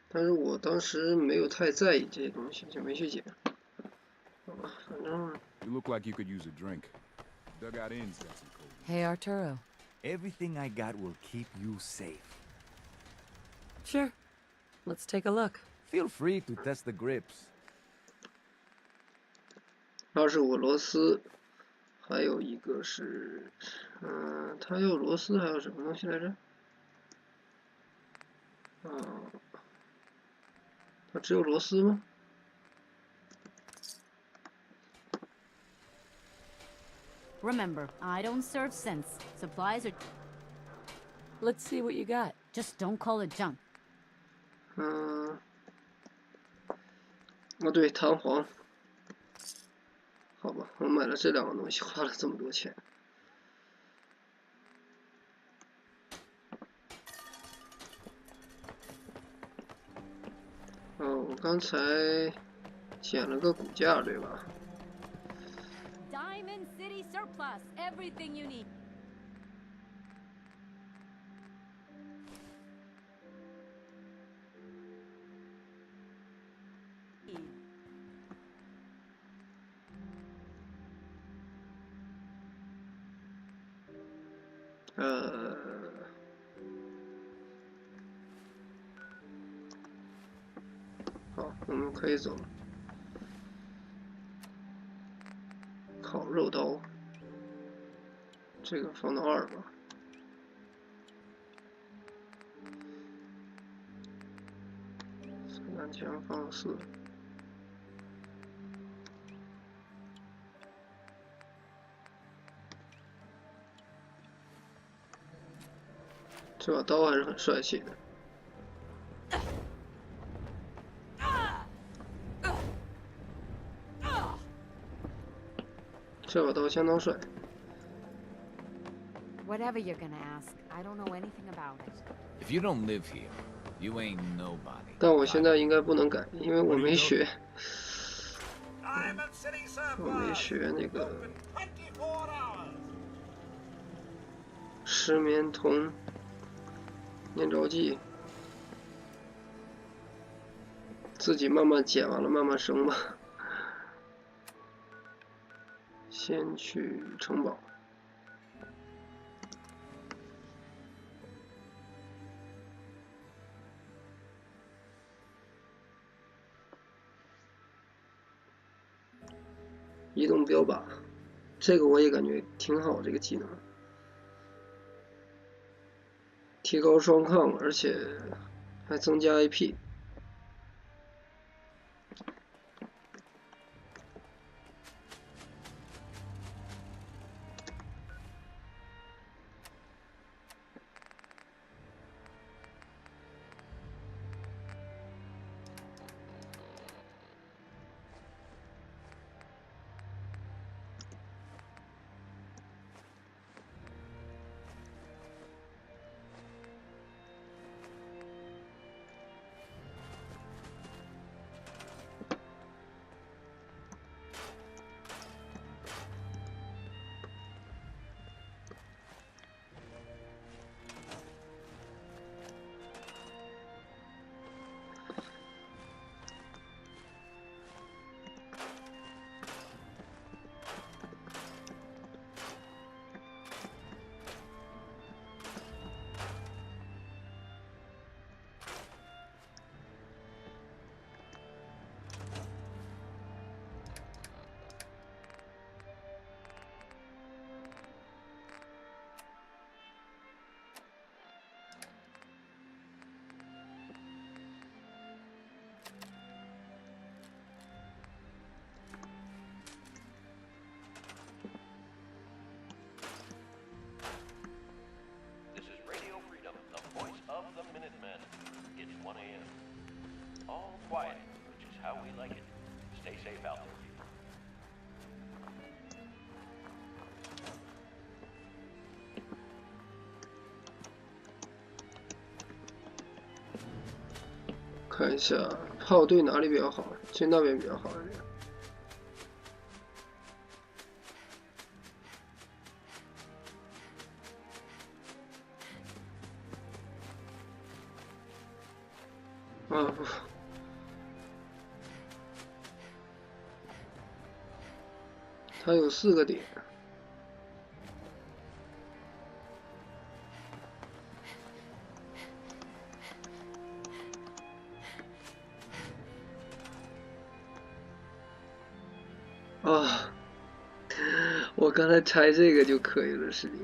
但是我当时没有太在意这些东西，就没去捡。好吧，反正。You look like you could use a drink. Dugout Inn's got some cold. Hey, Arturo. Everything I got will keep you safe. Sure. Let's take a look. Feel free to test the grips. 25螺丝，还有一个是，它有螺丝，还有什么东西来着？它只有螺丝吗？ Remember, I don't serve sense. Supplies are... Let's see what you got. Just don't call it junk. 对，弹簧。好吧，我买了这2个东西，花了这么多钱。我刚才捡了个骨架，对吧？ Diamond City surplus, everything you need. Uh, 好，我们可以走。烤肉刀，这个放到2吧。散弹枪放到4。这把刀还是很帅气的。 这把刀相当帅。 Whatever you're gonna ask, I don't know anything about it. If you don't live here, you ain't nobody. 但我现在应该不能改，因为我没学。我没学那个石棉铜粘着剂，自己慢慢剪完了慢慢生吧。先去城堡。 移动标靶，这个我也感觉挺好，这个技能，提高双抗，而且还增加 AP。safe out there, people. 看一下炮队哪里比较好，去那边比较好一点。啊不，它有4个点。啊，我刚才拆这个就可以了，实际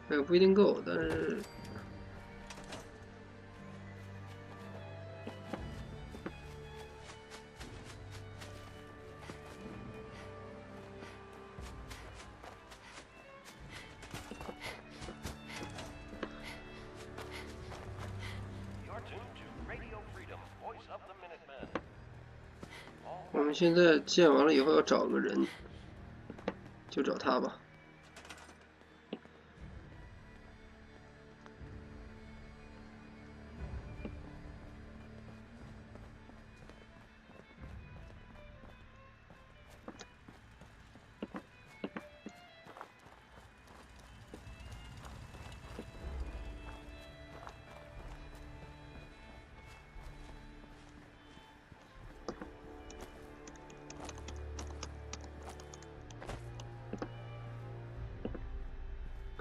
上，不一定够，但是。我们现在建完了以后要找个人，就找他吧。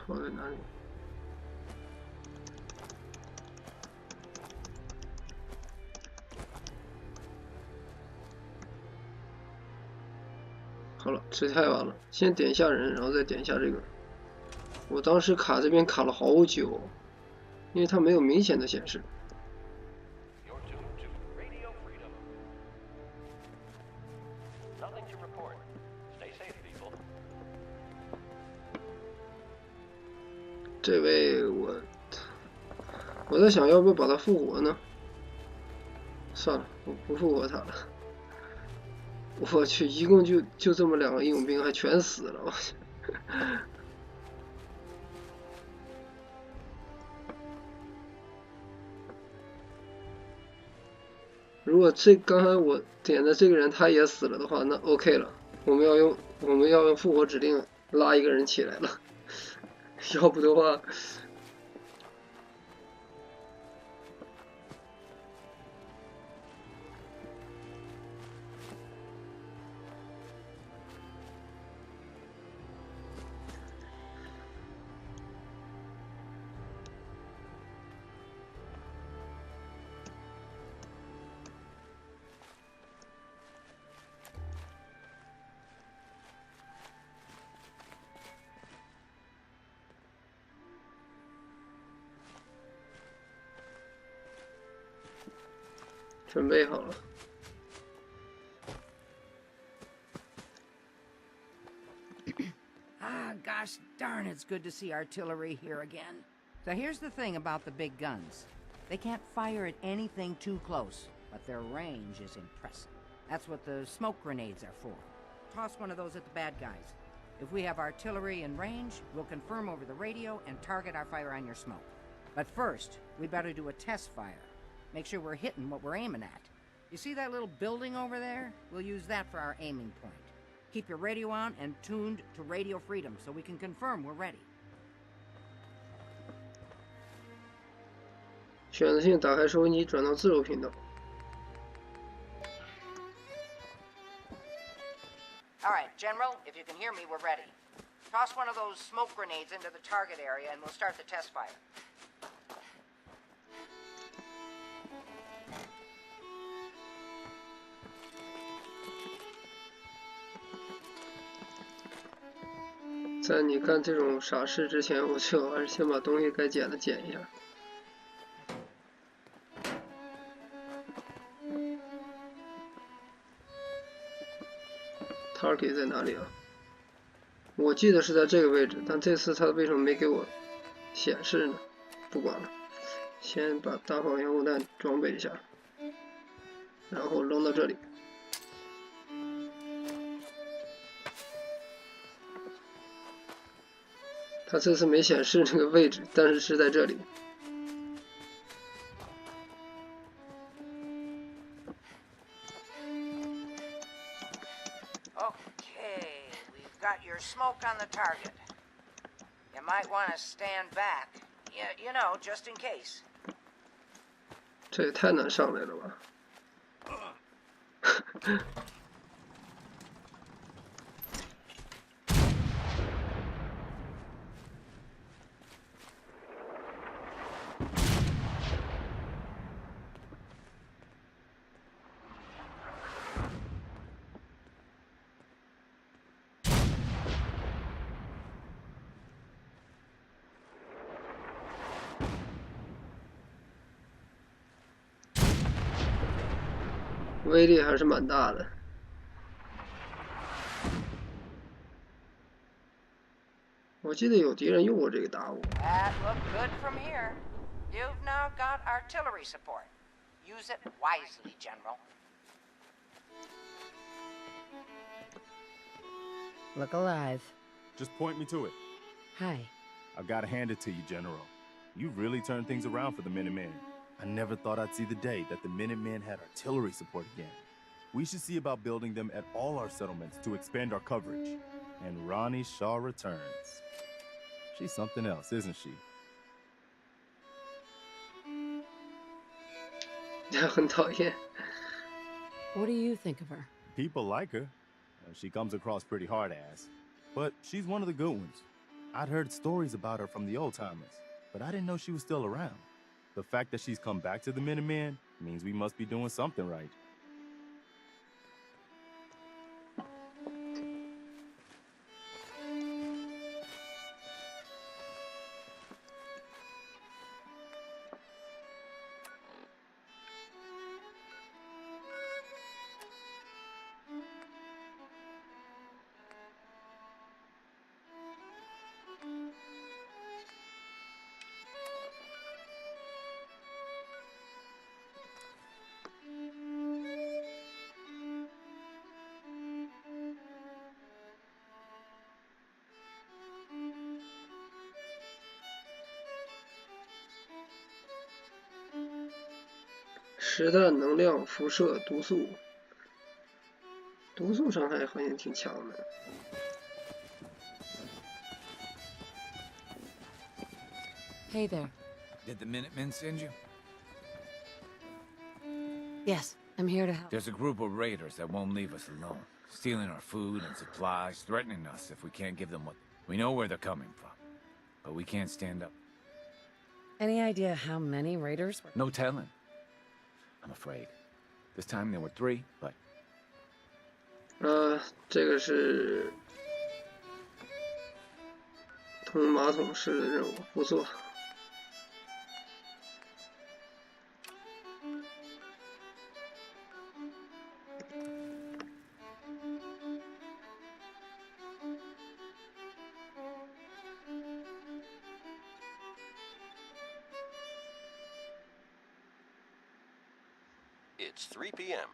跑在哪里？好了，这太完了。先点一下人，然后再点一下这个。我当时卡这边卡了好久，因为它没有明显的显示。这位我在想要不要把他复活呢？算了，我不复活他了。我去，一共就这么2个义勇兵，还全死了，我去。如果刚才我点的这个人他也死了的话，那 OK 了。我们要用复活指令拉一个人起来了，要不的话。准备好了。Ah, gosh darn, it's good to see artillery here again. So here's the thing about the big guns. They can't fire at anything too close, but their range is impressive. That's what the smoke grenades are for. Toss one of those at the bad guys. If we have artillery in range, we'll confirm over the radio and target our fire on your smoke. But first, we'd better do a test fire. Make sure we're hitting what we're aiming at. You see that little building over there? We'll use that for our aiming point. Keep your radio on and tuned to Radio Freedom so we can confirm we're ready. 选择性打开收音机，转到自由频道。All right, General, if you can hear me, we're ready. Toss one of those smoke grenades into the target area and we'll start the test fire. 在你干这种傻事之前，我最好还是先把东西该捡的捡一下。Target 在哪里啊？我记得是在这个位置，但这次它为什么没给我显示呢？不管了，先把大炮烟雾弹装备一下。然后扔到这里。它这次没显示这个位置，但是是在这里。Okay, we've got your smoke on the target. You might want to stand back. You know, just in case. 这也太难上来了吧！威力还是蛮大的。我记得有敌人用过这个打我。 That looked good from here. You've now got artillery support. Use it wisely, General. Look alive. Just point me to it. Hi. I've got to hand it to you, General. You really turned things around for the Minutemen. I never thought I'd see the day that the Minutemen had artillery support again. We should see about building them at all our settlements to expand our coverage. And Ronnie Shaw returns. She's something else, isn't she? 很讨厌。 What do you think of her? People like her. She comes across pretty hard-ass. But she's one of the good ones. I'd heard stories about her from the old-timers, but I didn't know she was still around. The fact that she's come back to the Minutemen means we must be doing something right.实弹能量、辐射、毒素，毒素伤害好像挺强的。 Hey there. Did the Minutemen send you? Yes, I'm here to help. There's a group of raiders that won't leave us alone, stealing our food and supplies, threatening us if we can't give them what... We know where they're coming from, but we can't stand up. Any idea how many raiders were? No telling. I'm afraid. This time there were 3, but... 这个是通马桶式的任务，不错。 It's 3 p.m.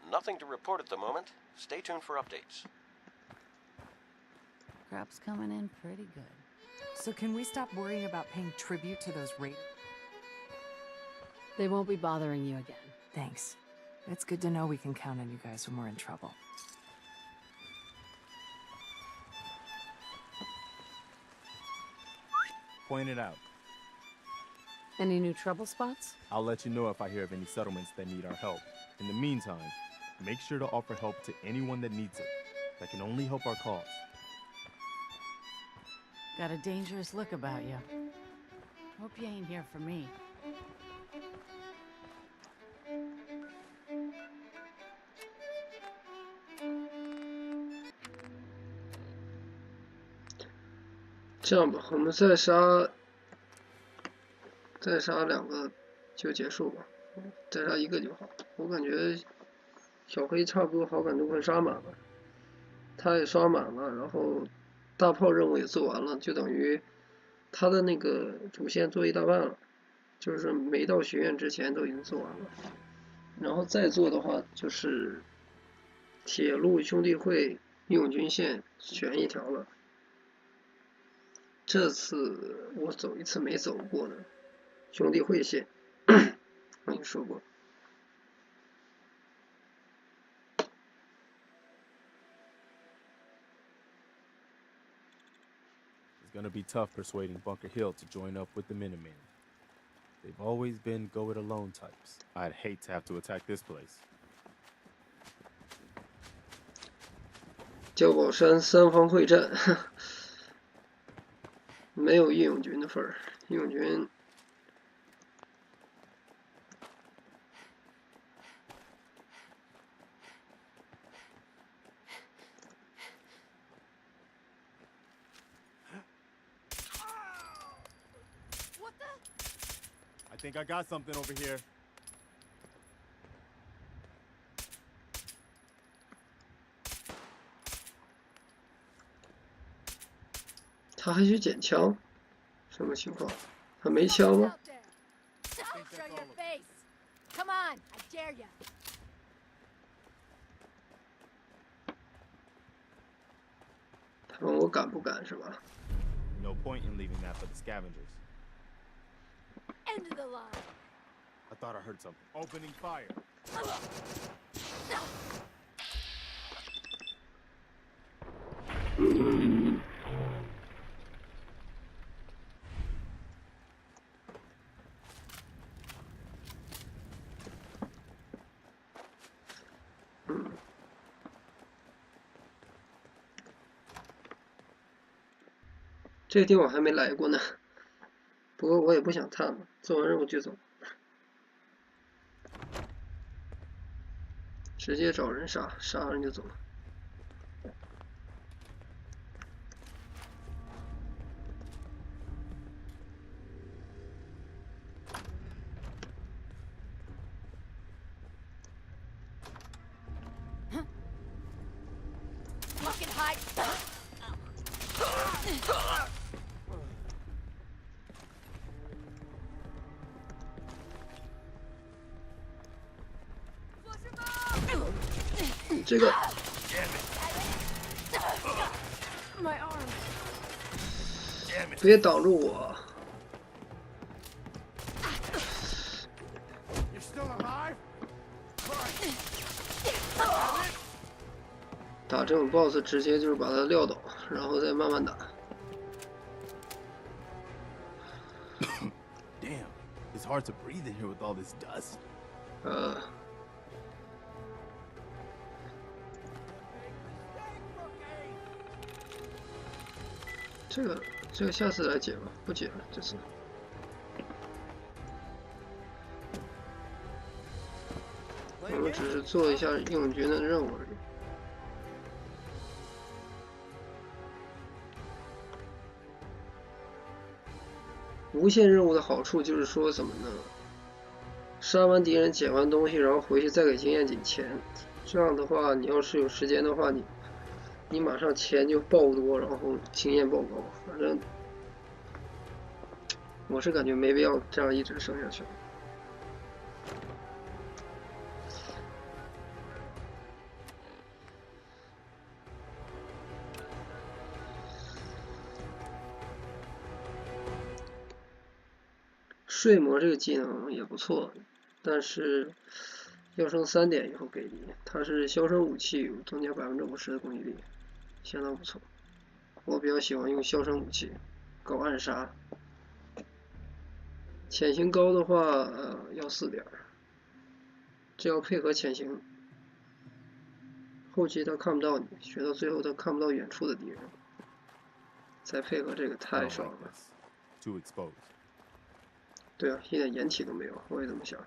Nothing to report at the moment. Stay tuned for updates. Crop's coming in pretty good. So can we stop worrying about paying tribute to those raiders? They won't be bothering you again. Thanks. It's good to know we can count on you guys when we're in trouble. Point it out. Any new trouble spots? I'll let you know if I hear of any settlements that need our help. In the meantime, make sure to offer help to anyone that needs it. That can only help our cause. Got a dangerous look about you. Hope you ain't here for me.这样吧，我们再杀2个就结束吧，再杀1个就好。我感觉小黑差不多好感度快刷满了，他也刷满了，然后大炮任务也做完了，就等于他的那个主线做一大半了。就是没到学院之前都已经做完了。然后再做的话，就是铁路兄弟会义勇军线选一条了。这次我走一次没走过的兄弟会线，我跟你说过。It's gonna be tough persuading Bunker Hill to join up with the Minutemen. They've always been go-it-alone types. I'd hate to have to attack this place. 碉堡山三方会战，没有义勇军的份儿。义勇军I think I got something over here. 他还去捡枪，什么情况？他没枪吗？ Show your face. Come on, I dare you. 他问我敢不敢是吧？ No point in leaving that for the scavengers. End of the line. I thought I heard something. Opening fire. 这个地方我还没来过呢，不过我也不想探了，做完任务就走，直接找人杀，杀完人就走了。Fucking hide. 这个 My arm. 别挡住我！ You're still alive? 打这种 BOSS 直接就是把他撂倒，然后再慢慢打。Damn, it's hard to breathe in here with all this dust. 这个下次来解吧，不解了这次。我们只是做一下义勇军的任务而已。无限任务的好处就是说怎么呢？杀完敌人捡完东西，然后回去再给经验紧钱。这样的话，你要是有时间的话，你马上钱就爆多，然后经验爆高。反正我是感觉没必要这样一直升下去。睡魔这个技能也不错，但是要升3点以后给你。它是消声武器，增加50%的攻击力，相当不错。我比较喜欢用消声武器搞暗杀。潜行高的话，要4点，这要配合潜行。后期他看不到你，学到最后他看不到远处的敌人，再配合这个太爽了。Too exposed. 对啊，一点掩体都没有，我也这么想。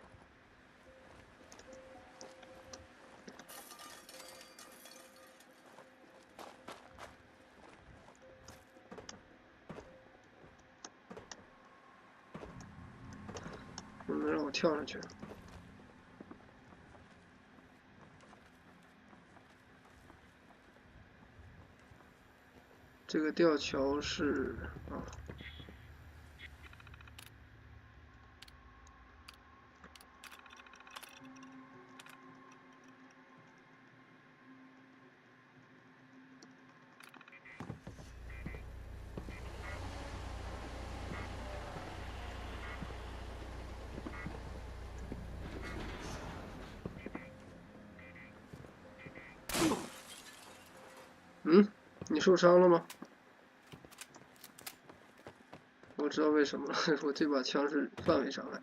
让我跳上去。这个吊桥是啊。嗯，你受伤了吗？我知道为什么了，我这把枪是范围伤害。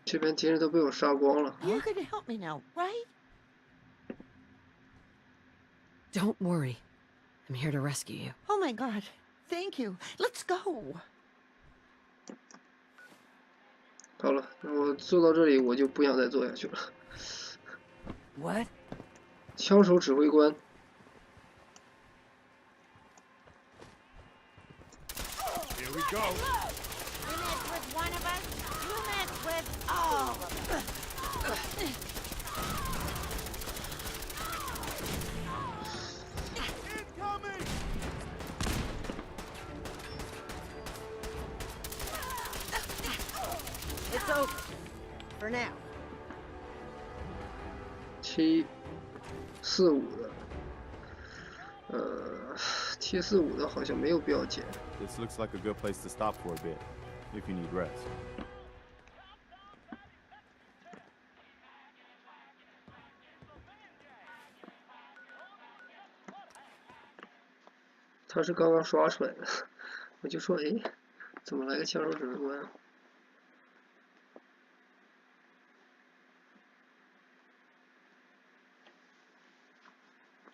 这边敌人都被我杀光了。 You're gonna help me now, right? Don't worry. I'm here to rescue you. Oh my god. Thank you. Let's go. 好了，我做到这里我就不想再做下去了。 What? 枪手指挥官。 Here we go. You mess with one of us, you mess with all of us. Incoming! It's over. For now. 745的，745的好像没有必要捡。 This looks like a good place to stop for a bit, if you need rest. 他是刚刚刷出来的，我就说，哎，怎么来个枪手指挥官啊？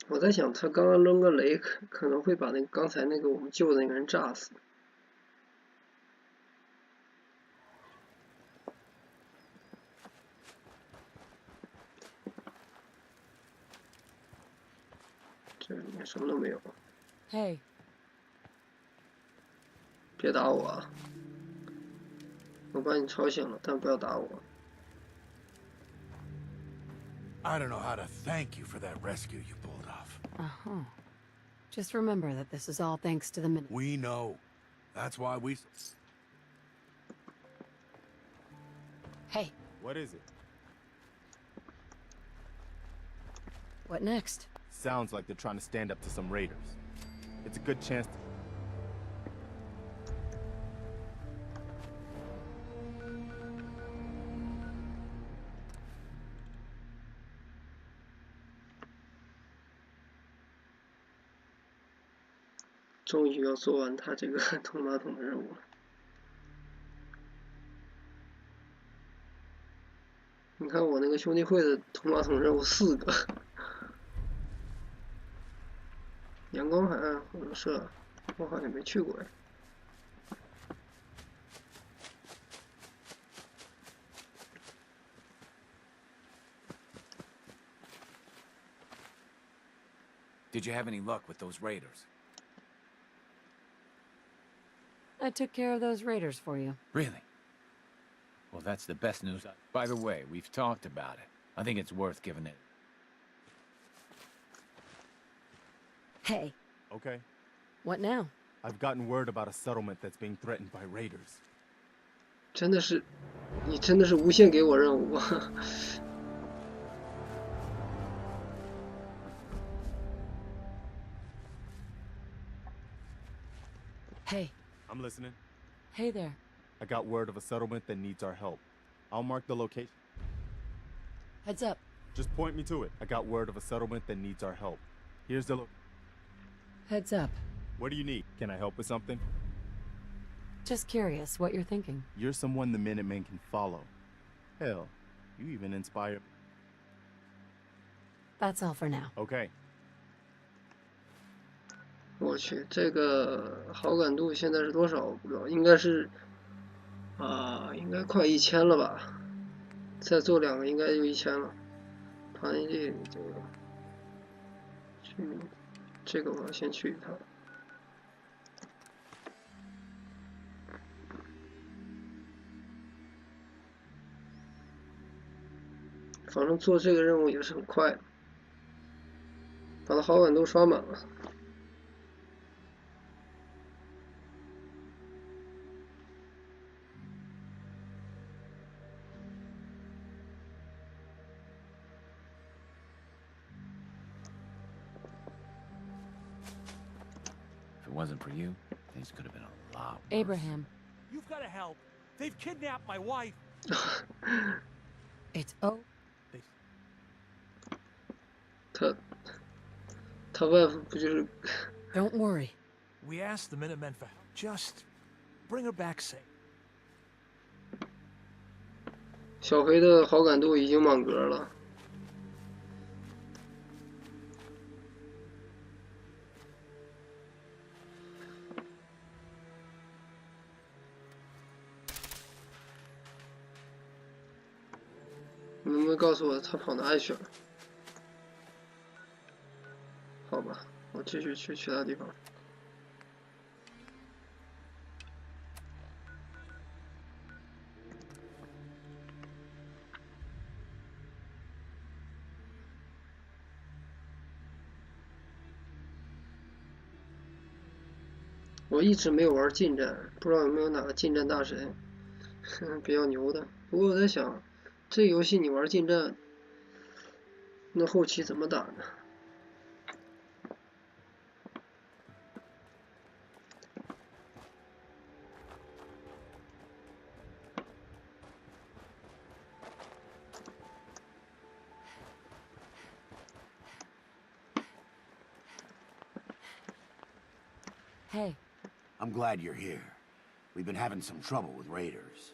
我在想，他刚刚扔个雷，可能会把那刚才那个我们救的那个人炸死。这里面什么都没有。 Hey. 别打我啊！我把你吵醒了，但不要打我。 I don't know how to thank you for that rescue you pulled off. Uh-huh. Just remember that this is all thanks to the minute. We know. That's why we... Hey, What is it? what next? Sounds like they're trying to stand up to some raiders. It's a good chance to... 终于要做完他这个通马桶的任务了。你看我那个兄弟会的通马桶任务4个，阳光海岸或者是我好像没去过哎。Did you have any luck with those raiders? I took care of those raiders for you. Really? Well, that's the best news. By the way, we've talked about it. I think it's worth giving it. Hey. Okay. What now? I've gotten word about a settlement that's being threatened by raiders. 真的是，你真的是无限给我任务。Hey. I'm listening. Hey there. I got word of a settlement that needs our help. I'll mark the location. Heads up. Just point me to it. I got word of a settlement that needs our help. Here's the Heads up. What do you need? Can I help with something? Just curious what you're thinking. You're someone the Minutemen can follow. Hell, you even inspire... That's all for now. Okay. 我去，这个好感度现在是多少？我不知道，应该是应该快1000了吧？再做2个应该就1000了。爬进这里就去，这个我要先去一趟。反正做这个任务也是很快的，把它好感度刷满了。wasn't for you, things could have been a lot worse. Abraham. You've got to help. They've kidnapped my wife. It's oh. 他外父不就是 Don't worry. We asked the Minutemen for just bring her back safe. 小黑的好感度已经满格了。你能不能告诉我他跑哪里去了？好吧，我继续去其他地方。我一直没有玩近战，不知道有没有哪个近战大神比较牛的。不过我在想，这个游戏你玩近战，那后期怎么打呢？Hey. I'm glad you're here. We've been having some trouble with raiders.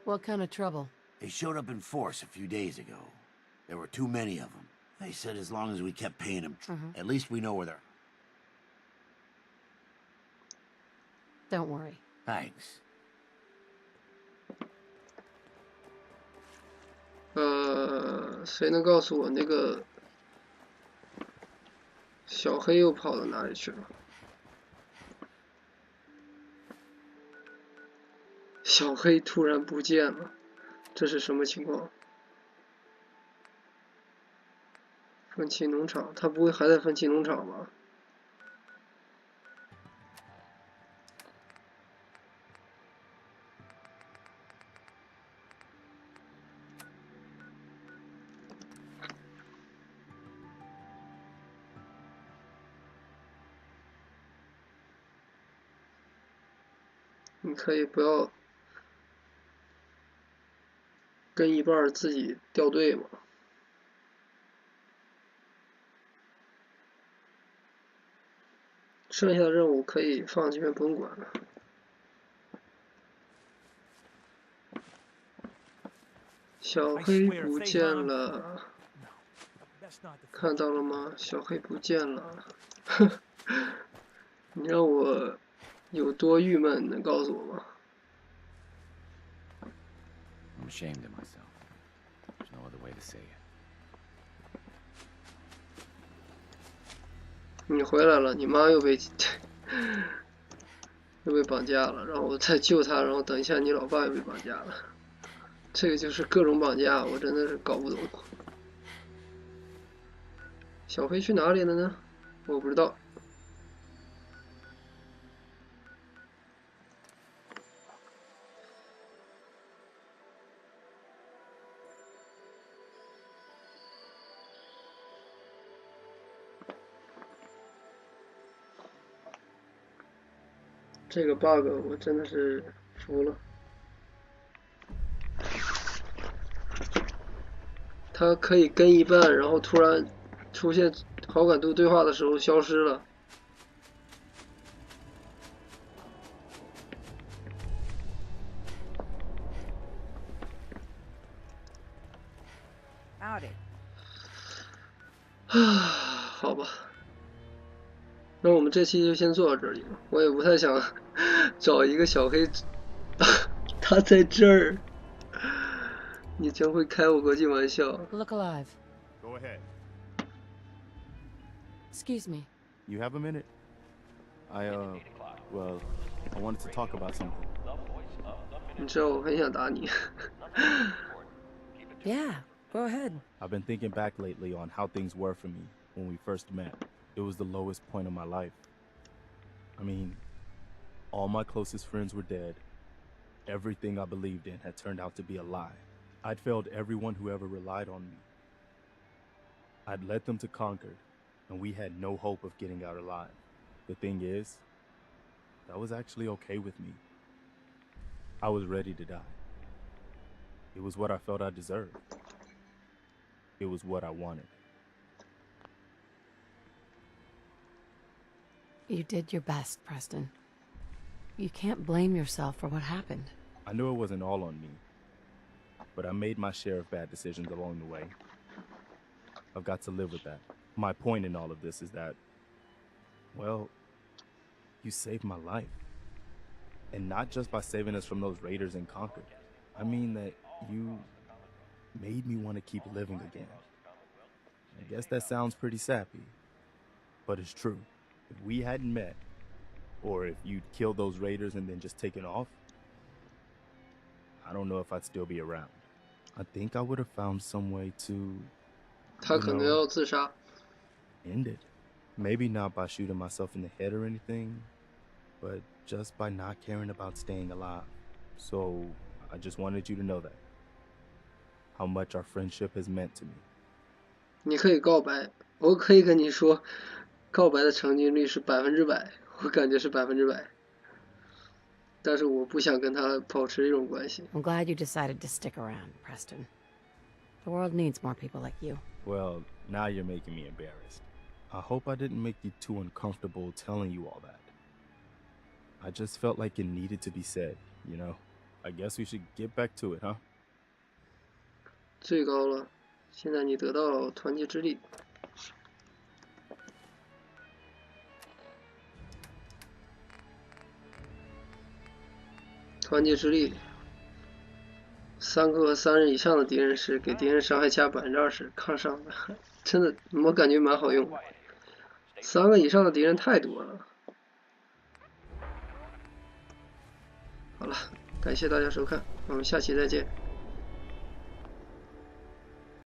What kind of trouble? They showed up in force a few days ago. There were too many of them. They said as long as we kept paying them, at least we know where they're... Don't worry. Thanks. 谁能告诉我那个小黑又跑到哪里去了？小黑突然不见了，这是什么情况？奋起农场，他不会还在奋起农场吧？你可以不要跟一半自己掉队吗？剩下的任务可以放这边不用管了。小黑不见了，看到了吗？小黑不见了，你让我有多郁闷，能告诉我吗？ I'm ashamed of myself. There's no other way to say it. 你回来了，你妈又被绑架了，然后我再救她，然后等一下你老爸又被绑架了，这个就是各种绑架，我真的是搞不懂。小黑去哪里了呢？我不知道。 这个 bug 我真的是服了，它可以跟一半，然后突然出现好感度对话的时候消失了。好吧。 那我们这期就先做到这里了。我也不太想找一个小黑，他在这儿，你真会开我国际玩笑。Look alive. Go ahead. Excuse me. You have a minute? Well, I wanted to talk about something. 你知道我很想打你。Yeah, go ahead. I've been thinking back lately on how things were for me when we first met. It was the lowest point of my life. I mean, all my closest friends were dead. Everything I believed in had turned out to be a lie. I'd failed everyone who ever relied on me. I'd led them to conquer, and we had no hope of getting out alive. The thing is, that was actually okay with me. I was ready to die. It was what I felt I deserved. It was what I wanted. You did your best, Preston. You can't blame yourself for what happened. I knew it wasn't all on me, but I made my share of bad decisions along the way. I've got to live with that. My point in all of this is that, well, you saved my life. And not just by saving us from those raiders in Concord. I mean that you made me want to keep living again. I guess that sounds pretty sappy, but it's true. If we hadn't met, or if you'd killed those raiders and then just taken off, I don't know if I'd still be around. I think I would have found some way to, 他可能要自杀。 end it. Maybe not by shooting myself in the head or anything, but just by not caring about staying alive. So I just wanted you to know that. How much our friendship has meant to me. 你可以告白，我可以跟你说，告白的成功率是100%，我感觉是100%。但是我不想跟他保持这种关系。 I'm glad you decided to stick around, Preston. The world needs more people like you. Well, now you're making me embarrassed. I hope I didn't make you too uncomfortable telling you all that. I just felt like it needed to be said, you know? I guess we should get back to it, huh? 最高了，现在你得到团结之力。团结之力，3个和3人以上的敌人时，给敌人伤害加20%，抗伤的，真的，我感觉蛮好用的。3个以上的敌人太多了。好了，感谢大家收看，我们下期再见。